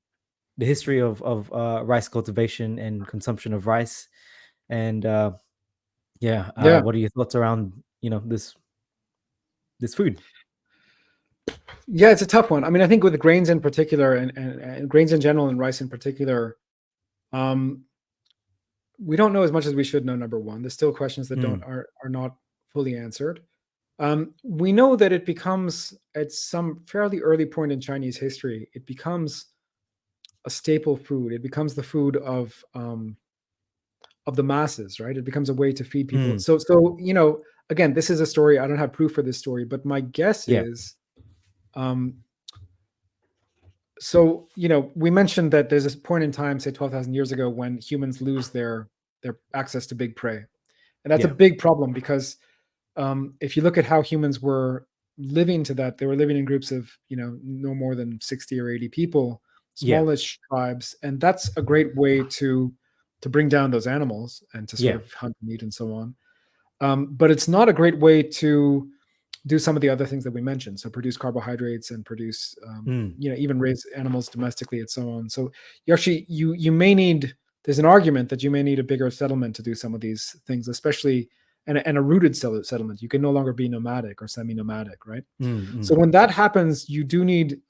the history of rice cultivation and consumption of rice, and yeah. what are your thoughts around this food? Yeah, it's a tough one. I mean, I think with grains in particular, and grains in general, and rice in particular, um, we don't know as much as we should know. Number one, there's still questions that don't Mm, are not fully answered. We know that it becomes, at some fairly early point in Chinese history, it becomes a staple food. It becomes the food of the masses, right? It becomes a way to feed people. mm, So again, this is a story. I don't have proof for this story, but my guess yeah, is, um, so we mentioned that there's this point in time, say 12,000 years ago, when humans lose their access to big prey, and that's a yeah, big problem because if you look at how humans were living to that, they were living in groups of no more than 60 or 80 people, yeah, smallish tribes, and that's a great way to bring down those animals and to sort yeah. of hunt and eat and so on. But it's not a great way to do some of the other things that we mentioned. So produce carbohydrates and produce, Mm, even raise animals domestically and so on. So you may need. There's an argument that you may need a bigger settlement to do some of these things, especially and a rooted settlement. You can no longer be nomadic or semi-nomadic, right? mm, So mm, when that happens, you do need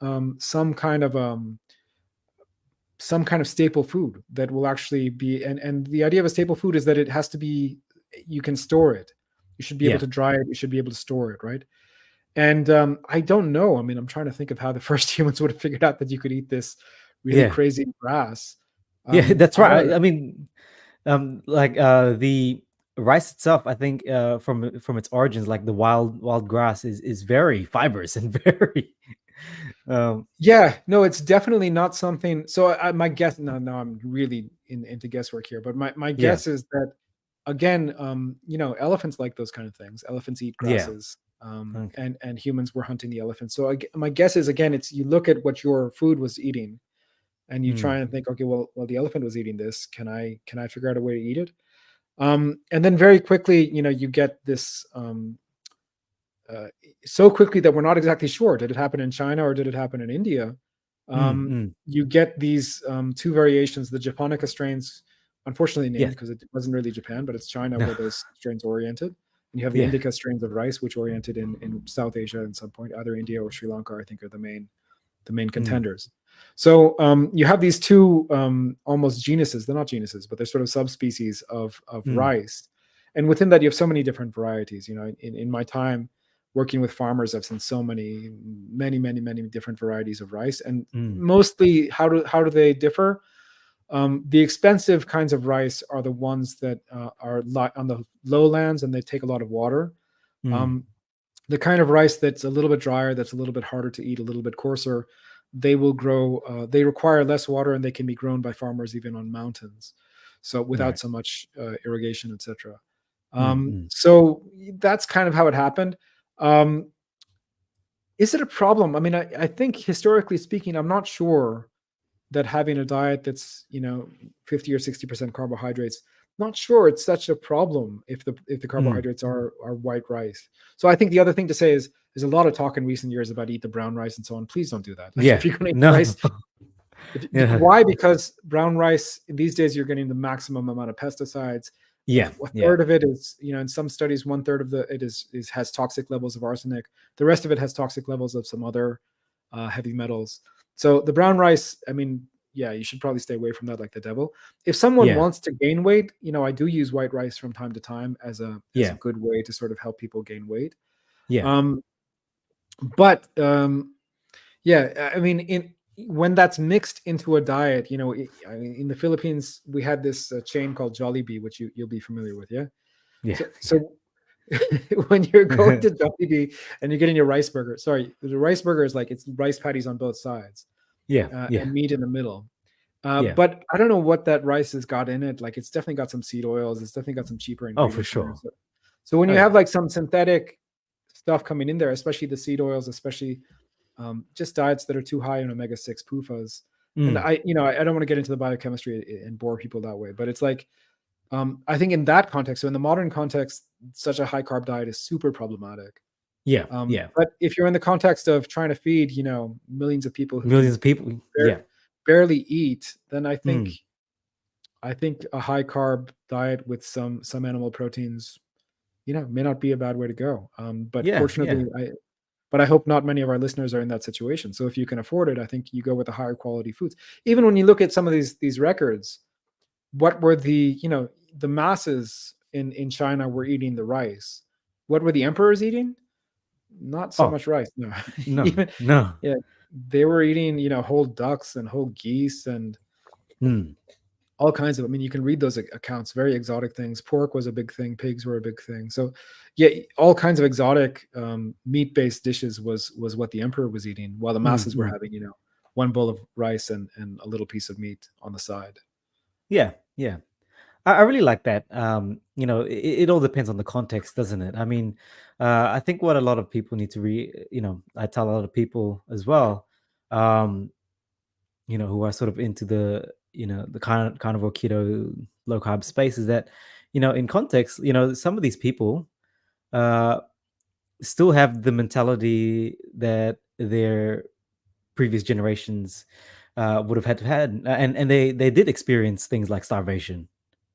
some kind of staple food that will actually be. And the idea of a staple food is that it has to be, you can store it. You should be able yeah, to dry it. You should be able to store it, right? And I don't know. I mean, I'm trying to think of how the first humans would have figured out that you could eat this really yeah, crazy grass. yeah. That's I don't right. know. I mean, like the rice itself, I think, from its origins, like the wild grass is very fibrous and very um Yeah, no, it's definitely not something. So my guess, no, I'm really into guesswork here, but my yeah, guess is that, again, elephants like those kind of things. Elephants eat yeah, grasses, okay. and humans were hunting the elephants. So my guess is, again, it's you look at what your food was eating, and you try Mm, and think, okay, well, the elephant was eating this. Can I figure out a way to eat it? And then very quickly, you get this. Uh, so quickly that we're not exactly sure. Did it happen in China or did it happen in India? mm, mm, You get these two variations, the Japonica strains, unfortunately named yes. because it wasn't really Japan, but it's China No. where those strains oriented. And you have the Yeah. indica strains of rice, which oriented in South Asia at some point, either India or Sri Lanka, I think, are the main Mm, contenders. So you have these two almost genuses. They're not genuses, but they're sort of subspecies of mm, rice. And within that, you have so many different varieties. In my time working with farmers, I've seen so many different varieties of rice. And mm, mostly, how do they differ? The expensive kinds of rice are the ones that are on the lowlands and they take a lot of water. mm, Um, The kind of rice that's a little bit drier, that's a little bit harder to eat, a little bit coarser, they will grow. They require less water, and they can be grown by farmers even on mountains, so without Right. so much irrigation, etc. Mm. So that's kind of how it happened. Um, is it a problem? I mean, I think historically speaking, I'm not sure that having a diet that's 50 or 60% carbohydrates, not sure it's such a problem if the Mm. carbohydrates are white rice. So I think the other thing to say is there's a lot of talk in recent years about eat the brown rice and so on. Please don't do that. Like if Yeah. you're going to eat No. rice, Yeah. why? Because brown rice these days you're getting the maximum amount of pesticides. Yeah. A Yeah. third of it is, in some studies, one third of it is has toxic levels of arsenic. The rest of it has toxic levels of some other heavy metals. So the brown rice, I mean, yeah, you should probably stay away from that like the devil. If someone Yeah. wants to gain weight, I do use white rice from time to time as a Yeah. good way to sort of help people gain weight. Yeah. Um, but yeah, I mean, when that's mixed into a diet, I mean, in the Philippines, we had this chain called Jollibee, which you'll be familiar with, yeah. Yeah. So when you're going to Jollibee and you're getting your rice burger, sorry, the rice burger is like it's rice patties on both sides Yeah. Yeah. and meat in the middle. Yeah. But I don't know what that rice has got in it. Like it's definitely got some seed oils. It's definitely got some cheaper Oh, for ingredients in there. sure. So when Oh you have yeah. like some synthetic stuff coming in there, especially the seed oils, especially just diets that are too high in omega-6 PUFAs. And Mm. I don't want to get into the biochemistry and bore people that way, but it's like, I think in that context, so in the modern context, such a high carb diet is super problematic. Yeah. Yeah. But if you're in the context of trying to feed, millions of people Millions who of people. bar- Yeah. barely eat, then Mm. I think a high carb diet with some animal proteins, may not be a bad way to go. But Yeah. Yeah. fortunately, I hope not many of our listeners are in that situation. So if you can afford it, I think you go with the higher quality foods. Even when you look at some of these records, what were the masses in China were eating the rice. What were the emperors eating? Not so Oh much rice. No. no. Even No. yeah, they were eating, whole ducks and whole geese and Mm. all kinds of, I mean, you can read those accounts, very exotic things. Pork was a big thing, pigs were a big thing. So yeah, all kinds of exotic meat-based dishes was what the emperor was eating, while the Mm. masses were Mm. having, one bowl of rice and a little piece of meat on the side. Yeah. Yeah. I really like that. It all depends on the context, doesn't it? I mean, I think what a lot of people need to I tell a lot of people as well, um, who are sort of into the carnivore keto low carb space is that, in context, some of these people uh, still have the mentality that their previous generations would have had to had, and they did experience things like starvation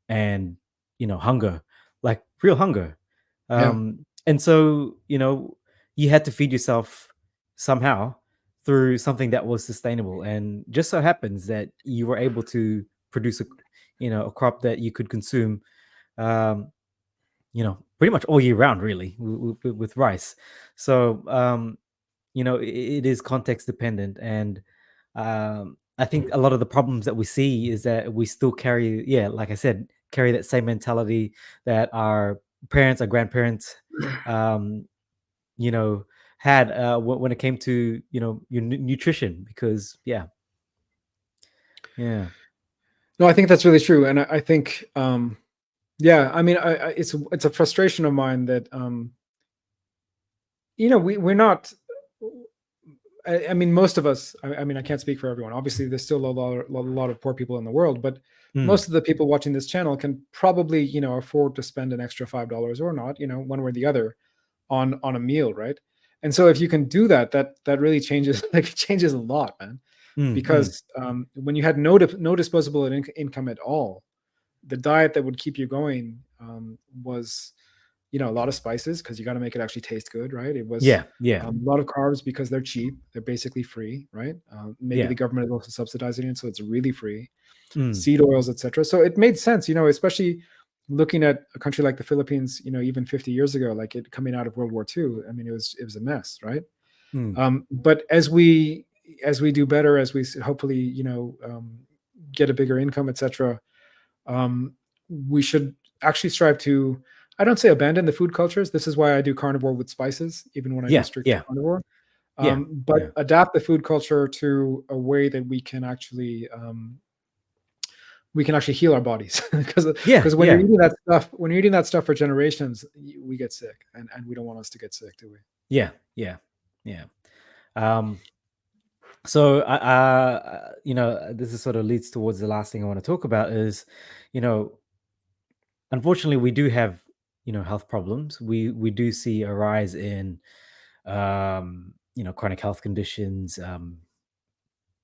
and hunger, like real hunger. Yeah. And so you had to feed yourself somehow through something that was sustainable, and just so happens that you were able to produce a crop that you could consume um, pretty much all year round, really, with rice. So it is context dependent, and I think a lot of the problems that we see is that we still carry, yeah, like I said, carry that same mentality that our parents, our grandparents, um, you know, had when it came to your nutrition. Because yeah, No, I think that's really true. And I think, yeah, I mean, it's a frustration of mine that, we're not, I mean, most of us, I mean, I can't speak for everyone. Obviously, there's still a lot of poor people in the world, but mm, most of the people watching this channel can probably, afford to spend an extra $5 or not, one way or the other on a meal, right? And so if you can do that, that really changes, like it changes a lot, man. mm, mm, Because when you had no disposable income at all, the diet that would keep you going was, a lot of spices because you got to make it actually taste good, right? It was yeah, yeah, a lot of carbs because they're cheap, they're basically free, right? Maybe yeah, the government is also subsidizing it, so it's really free. mm, Seed oils, etc. So it made sense, especially looking at a country like the Philippines, even 50 years ago, like it coming out of World War II. I mean, it was a mess, right? mm, But as we do better, as we hopefully get a bigger income, etc., we should actually strive to I don't say abandon the food cultures. This is why I do carnivore with spices, even when I do Yeah, strict yeah, carnivore. yeah, But yeah, adapt the food culture to a way that we can actually heal our bodies, yeah, because yeah, when you're eating that stuff for generations, we get sick, and we don't want us to get sick, do we? yeah, yeah, yeah. Um, so this is sort of leads towards the last thing I want to talk about is, you know, unfortunately, we do have, health problems. We do see a rise in, chronic health conditions,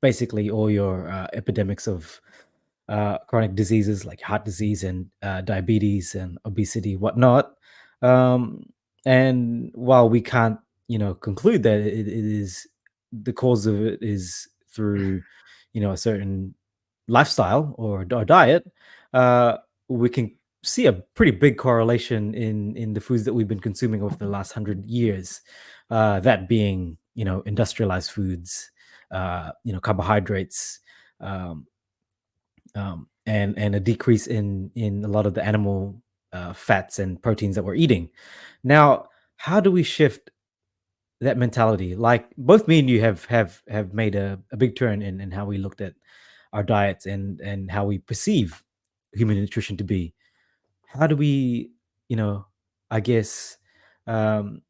basically all your epidemics of chronic diseases like heart disease and diabetes and obesity, whatnot. Um, and while we can't, conclude that it is the cause of it is through, a certain lifestyle or diet, uh, we can see a pretty big correlation in the foods that we've been consuming over the last 100 years. That being, industrialized foods, carbohydrates, um, and a decrease in a lot of the animal fats and proteins that we're eating. Now, how do we shift that mentality? Like both me and you have made a big turn in how we looked at our diets and how we perceive human nutrition to be. How do we, you know, I guess, um,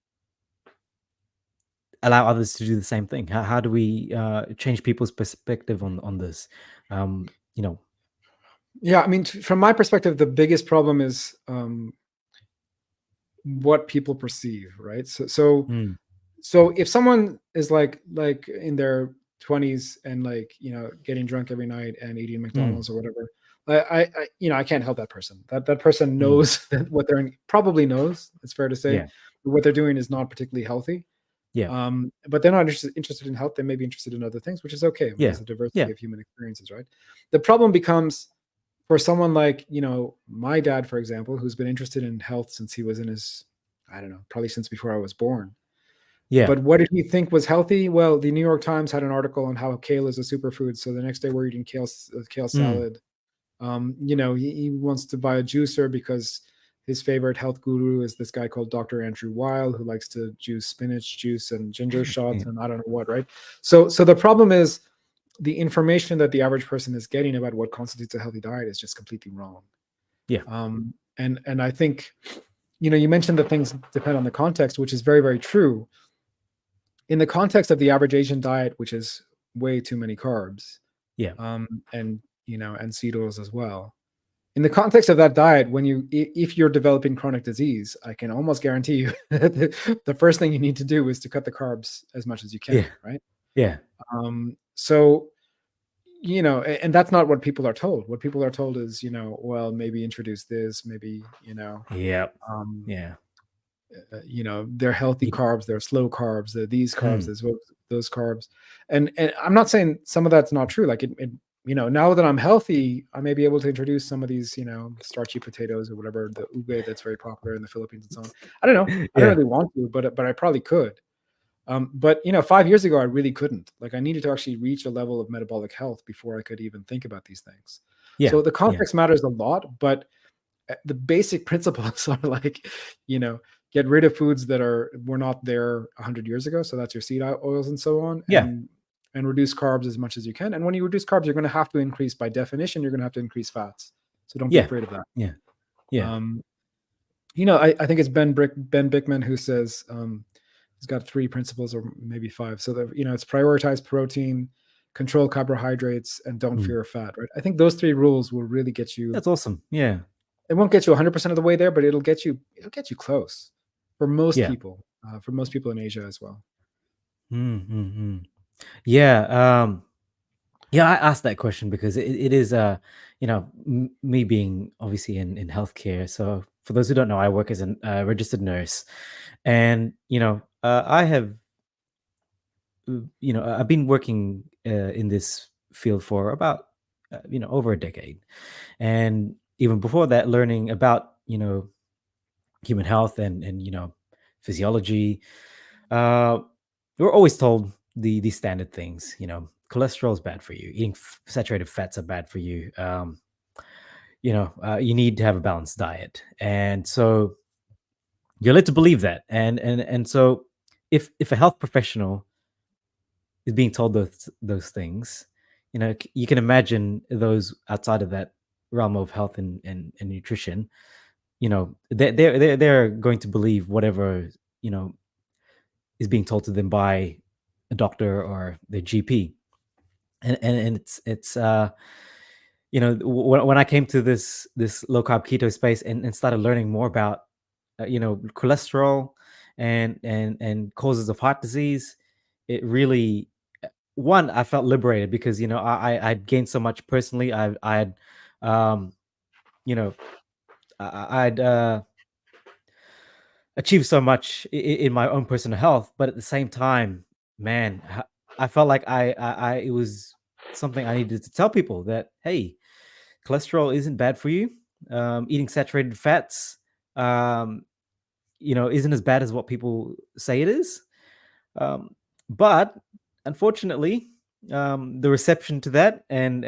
allow others to do the same thing? How do we change people's perspective on this? You know, Yeah, I mean, from my perspective, the biggest problem is what people perceive, right? mm, So if someone is like in their 20s and like getting drunk every night and eating mm, McDonald's or whatever, I can't help that person. That person mm, knows that what they're probably knows. It's fair to say yeah, what they're doing is not particularly healthy. yeah, But they're not interested in health. They may be interested in other things, which is okay. I mean, yeah, there's a diversity yeah, of human experiences, right? The problem becomes for someone like my dad, for example, who's been interested in health since he was in his, I don't know, probably since before I was born. yeah. But what did he think was healthy? Well, the New York Times had an article on how kale is a superfood. So the next day we're eating kale Mm, salad. He wants to buy a juicer because his favorite health guru is this guy called Dr. Andrew Weil, who likes to juice spinach juice and ginger shots yeah, and I don't know what, right? So the problem is the information that the average person is getting about what constitutes a healthy diet is just completely wrong. yeah, And I think, you mentioned that things depend on the context, which is very, very true. In the context of the average Asian diet, which is way too many carbs, yeah, and seed oils as well. In the context of that diet, if you're developing chronic disease, I can almost guarantee you that the first thing you need to do is to cut the carbs as much as you can, yeah, right? yeah, So and that's not what people are told. What people are told is, well, maybe introduce this, maybe, yeah, um, yeah. they're healthy You, carbs, they're slow carbs, they're these carbs, mm, there's those carbs. And I'm not saying some of that's not true. Like now that I'm healthy, I may be able to introduce some of these, starchy potatoes or whatever, the ube that's very popular in the Philippines and so on. I don't know. I don't yeah, really want to, but I probably could. But 5 years ago, I really couldn't. Like I needed to actually reach a level of metabolic health before I could even think about these things. yeah, So the yeah, context matters a lot, but the basic principles are like, you know, get rid of foods that were not there 100 years ago. So that's your seed oils and so on, yeah, and reduce carbs as much as you can. And when you reduce carbs, you're going to have to increase, by definition, you're going to have to increase fats. So don't be yeah, afraid of that. yeah, yeah. Um, I think it's Ben Bickman who says he's got 3 principles or maybe 5. So that it's prioritize protein, control carbohydrates, and don't Mm. fear fat. Right. I think those 3 rules will really get you. That's awesome. Yeah, It won't get you 100% of the way there, but it'll get you close for most yeah, people. For most people in Asia as well. mm, mm, mm. Yeah. Yeah, I asked that question because it is, me being obviously in healthcare. So for those who don't know, I work as a registered nurse, and I have, I've been working in this field for about, over a decade, and even before that, learning about human health and physiology. Uh, we're always told the standard things. Cholesterol is bad for you. Eating saturated fats are bad for you. You need to have a balanced diet, and so. you're led to believe that, and so if a health professional is being told those things, you can imagine those outside of that realm of health and nutrition. They're going to believe whatever you know is being told to them by a doctor or their GP. And it's when I came to this low carb keto space and started learning more about cholesterol and causes of heart disease, it really, one, I felt liberated because I'd gained so much personally. I'd um you know I'd achieved so much in my own personal health, but at the same time, man, I felt like I it was something I needed to tell people that, hey, cholesterol isn't bad for you. Eating saturated fats, um, isn't as bad as what people say it is. Um, but unfortunately, the reception to that and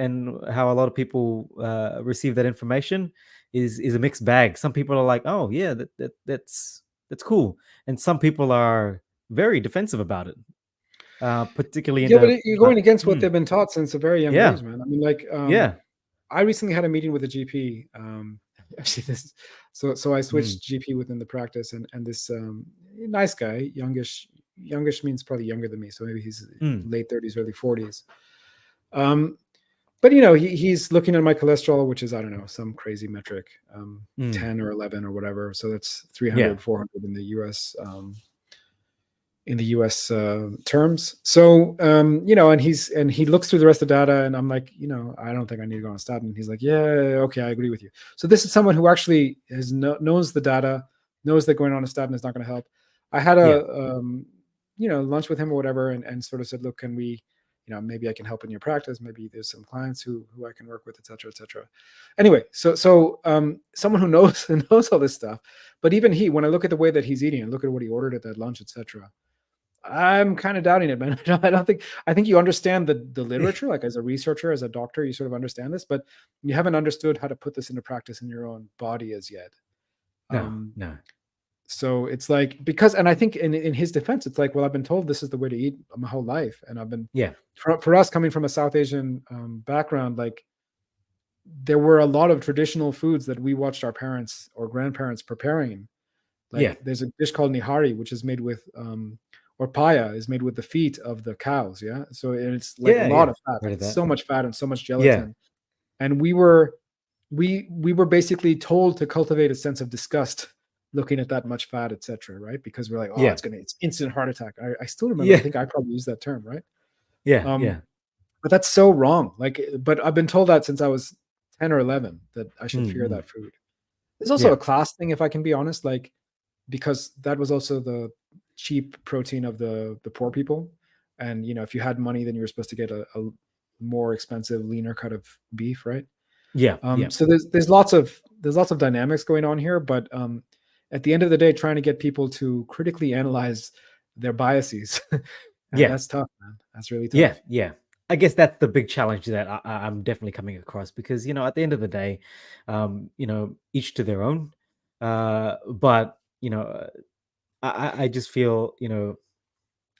how a lot of people receive that information is a mixed bag. Some people are like, "Oh yeah, that's cool," and some people are very defensive about it, particularly in Yeah, but the you're going against what mm, they've been taught since a very young yeah, age, man. I mean, like, yeah, I recently had a meeting with a GP. Actually, this so I mm, switched GP within the practice, and this nice guy, youngish means probably younger than me, so maybe he's mm, late 30s, early 40s. Um, but he's looking at my cholesterol, which is, I don't know, some crazy metric, mm, 10 or 11 or whatever. So that's yeah, 300, 400 in the US. Terms. So and he looks through the rest of the data, and I'm like, I don't think I need to go on a statin. He's like, yeah, okay, I agree with you. So this is someone who actually knows the data, knows that going on a statin is not going to help. I had yeah, a lunch with him or whatever, and sort of said, look, can we, maybe I can help in your practice. Maybe there's some clients who I can work with, et cetera, et cetera. Anyway, so someone who knows knows all this stuff, but even he, when I look at the way that he's eating and look at what he ordered at that lunch, etc., I'm kind of doubting it, man. I don't think. I think you understand the literature, like as a researcher, as a doctor, you sort of understand this, but you haven't understood how to put this into practice in your own body as yet. no, Um, no, so it's like, because, and I think in his defense, it's like, well, I've been told this is the way to eat my whole life, and I've been, yeah, for us coming from a South Asian background, like there were a lot of traditional foods that we watched our parents or grandparents preparing. yeah, Like there's a dish called nihari, which is made with or paya is made with the feet of the cows. Yeah. So it's like a yeah, lot yeah. of fat, Heard like of that? so much fat and so much Yeah, gelatin. And we were basically told to cultivate a sense of disgust looking at that much fat, etc. Right? Because we're like, oh, yeah, it's instant heart attack. I still remember, I yeah, think I probably used that term, right? yeah, Um, yeah. but that's so wrong. Like, but I've been told that since I was 10 or 11 that I should fear Mm, that food. There's also yeah, a class thing, if I can be honest, like because that was also the cheap protein of the poor people. And if you had money, then you were supposed to get a more expensive, leaner cut of beef, right? yeah, yeah, So there's lots of dynamics going on here, but at the end of the day, trying to get people to critically analyze their biases, yeah, that's tough, man. That's really yeah, tough. yeah. I guess that's the big challenge that I'm definitely coming across because at the end of the day, each to their own. But I just feel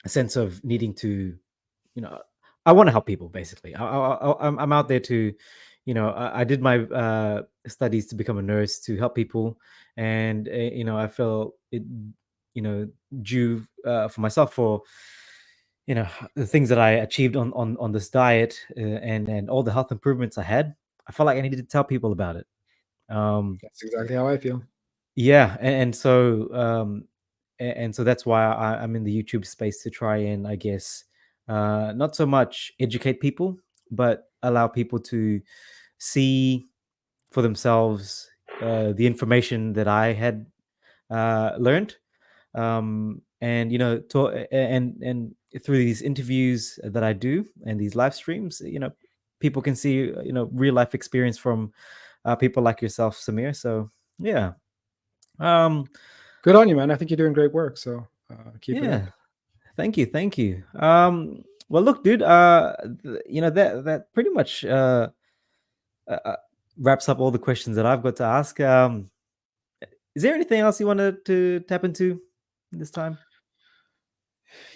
a sense of needing to you know I want to help people basically. I'm out there to I did my studies to become a nurse to help people, and I feel it due for myself for the things that I achieved on this diet, and all the health improvements I had. I felt like I needed to tell people about it. um That's exactly how I feel. yeah, and so that's why I'm in the YouTube space to try and, I guess, not so much educate people, but allow people to see for themselves the information that I had learned, and and through these interviews that I do and these live streams, people can see real life experience from people like yourself, Samir. So yeah, um, Good on you, man. I think you're doing great work. So keep it yeah. up. Thank you, thank you. Well, look, dude. That pretty much uh, uh, wraps up all the questions that I've got to ask. Is there anything else you wanted to tap into this time?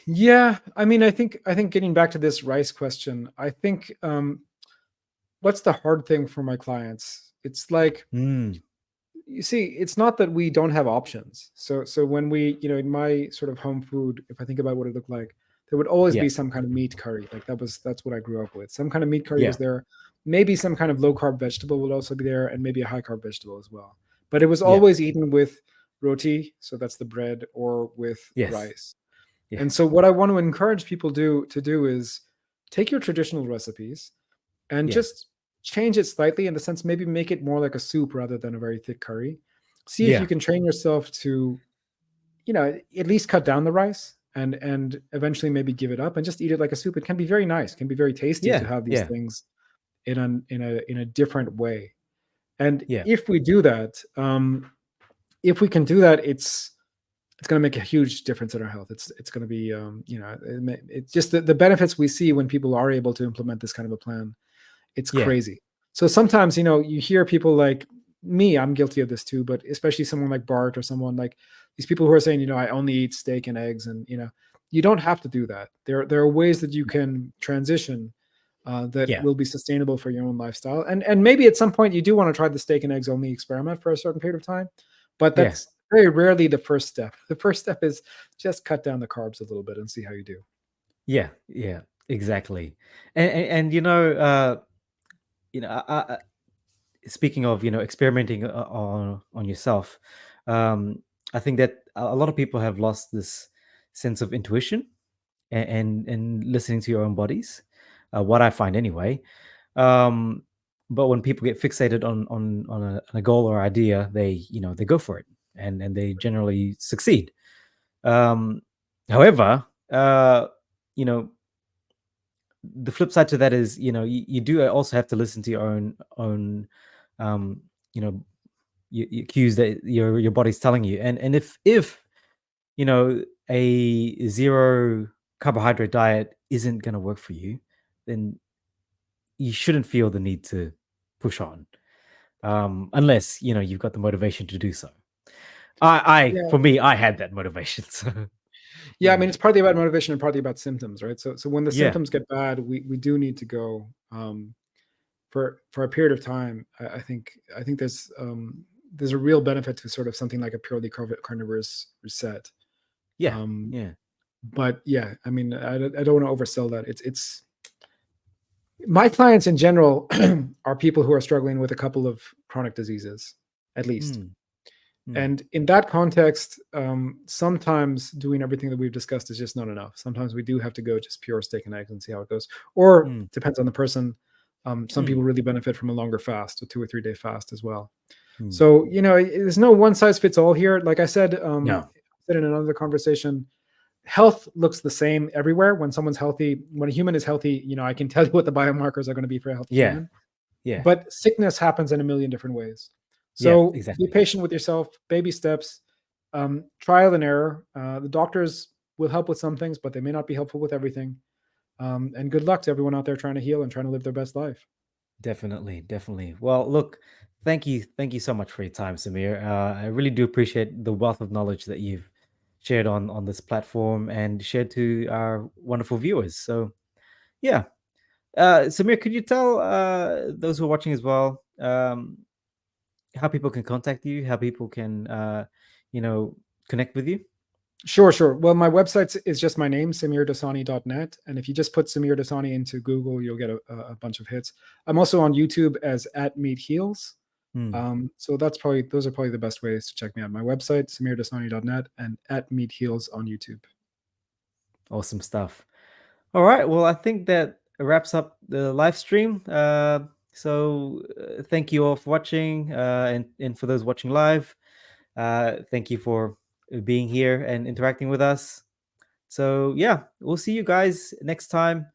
Yeah, I mean, I think getting back to this rice question, I think what's the hard thing for my clients? It's like, Mm. you see, it's not that we don't have options. So when we, in my sort of home food, if I think about what it looked like, there would always Yeah. be some kind of meat curry. Like that's what I grew up with. Some kind of meat curry Yeah. was there. Maybe some kind of low carb vegetable would also be there, and maybe a high carb vegetable as well. But it was Yeah. always eaten with roti, so that's the bread, or with Yes. rice. Yeah. And so what I want to encourage people to do is take your traditional recipes and Yeah. just change it slightly, in the sense, maybe make it more like a soup rather than a very thick curry. See if you Yeah. can train yourself to, at least cut down the rice, and eventually maybe give it up and just eat it like a soup. It can be very nice, it can be very tasty to Yeah. have these Yeah. things in a different way. And Yeah. if we do that, if we can do that, it's going to make a huge difference in our health. It's going to be, it's just the benefits we see when people are able to implement this kind of a plan. It's Yeah. crazy. So sometimes, you hear people like me, I'm guilty of this too, but especially someone like Bart, or someone like these people who are saying, I only eat steak and eggs, and you don't have to do that. There are ways that you can transition that Yeah. will be sustainable for your own lifestyle. And maybe at some point you do want to try the steak and eggs only experiment for a certain period of time, but Yeah. that's very rarely the first step. The first step is just cut down the carbs a little bit and see how you do. Yeah. Yeah. Exactly. And speaking of experimenting on yourself, um, I think that a lot of people have lost this sense of intuition and listening to your own bodies. What I find anyway. Um, but when people get fixated on a goal or idea, they go for it and they generally succeed. Um, however, you know the flip side to that is you do also have to listen to your own um, you know cues that your body's telling you, and if you know a zero carbohydrate diet isn't going to work for you, then you shouldn't feel the need to push on, unless you've got the motivation to do so. For Yeah. me, I had that motivation. So Yeah, I yeah. mean, it's partly about motivation and partly about symptoms, right? So when the Yeah. symptoms get bad, we do need to go for a period of time. I think there's a real benefit to sort of something like a purely carnivorous reset. Yeah. Um, Yeah. but yeah, I mean, I don't want to oversell that. It's my clients in general are people who are struggling with a couple of chronic diseases, at least. Mm, mm, And in that context, sometimes doing everything that we've discussed is just not enough. Sometimes we do have to go just pure steak and eggs and see how it goes. Or mm, depends on the person. Some mm, people really benefit from a longer fast, a 2 or 3 day fast as well. mm. So there's no one size fits all here. Like I said, No. said in another conversation, health looks the same everywhere. When someone's healthy, when a human is healthy, I can tell you what the biomarkers are going to be for a healthy Yeah. human. Yeah. But sickness happens in a million different ways. Yeah. So be Exactly. patient with yourself, baby steps, trial and error. The doctors will help with some things, but they may not be helpful with everything. And good luck to everyone out there trying to heal and trying to live their best life. Definitely. Definitely. Well, look, thank you so much for your time, Samir. I really do appreciate the wealth of knowledge that you've shared on this platform and shared to our wonderful viewers. So yeah. Samir, could you tell those who are watching as well, how people can contact you, how people can you know connect with you? Sure, sure. Well, my website is just my name, samirdasani.net. And if you just put Samir Dasani into Google, you'll get a bunch of hits. I'm also on YouTube as at Meat Heals. Hmm. So those are probably the best ways to check me out. My website, samirdasani.net, and at Meat Heals on YouTube. Awesome stuff. All right. Well, I think that wraps up the live stream. Thank you all for watching, and for those watching live, thank you for being here and interacting with us. So yeah, we'll see you guys next time,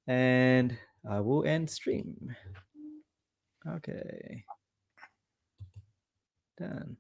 and I will end stream. Okay, done.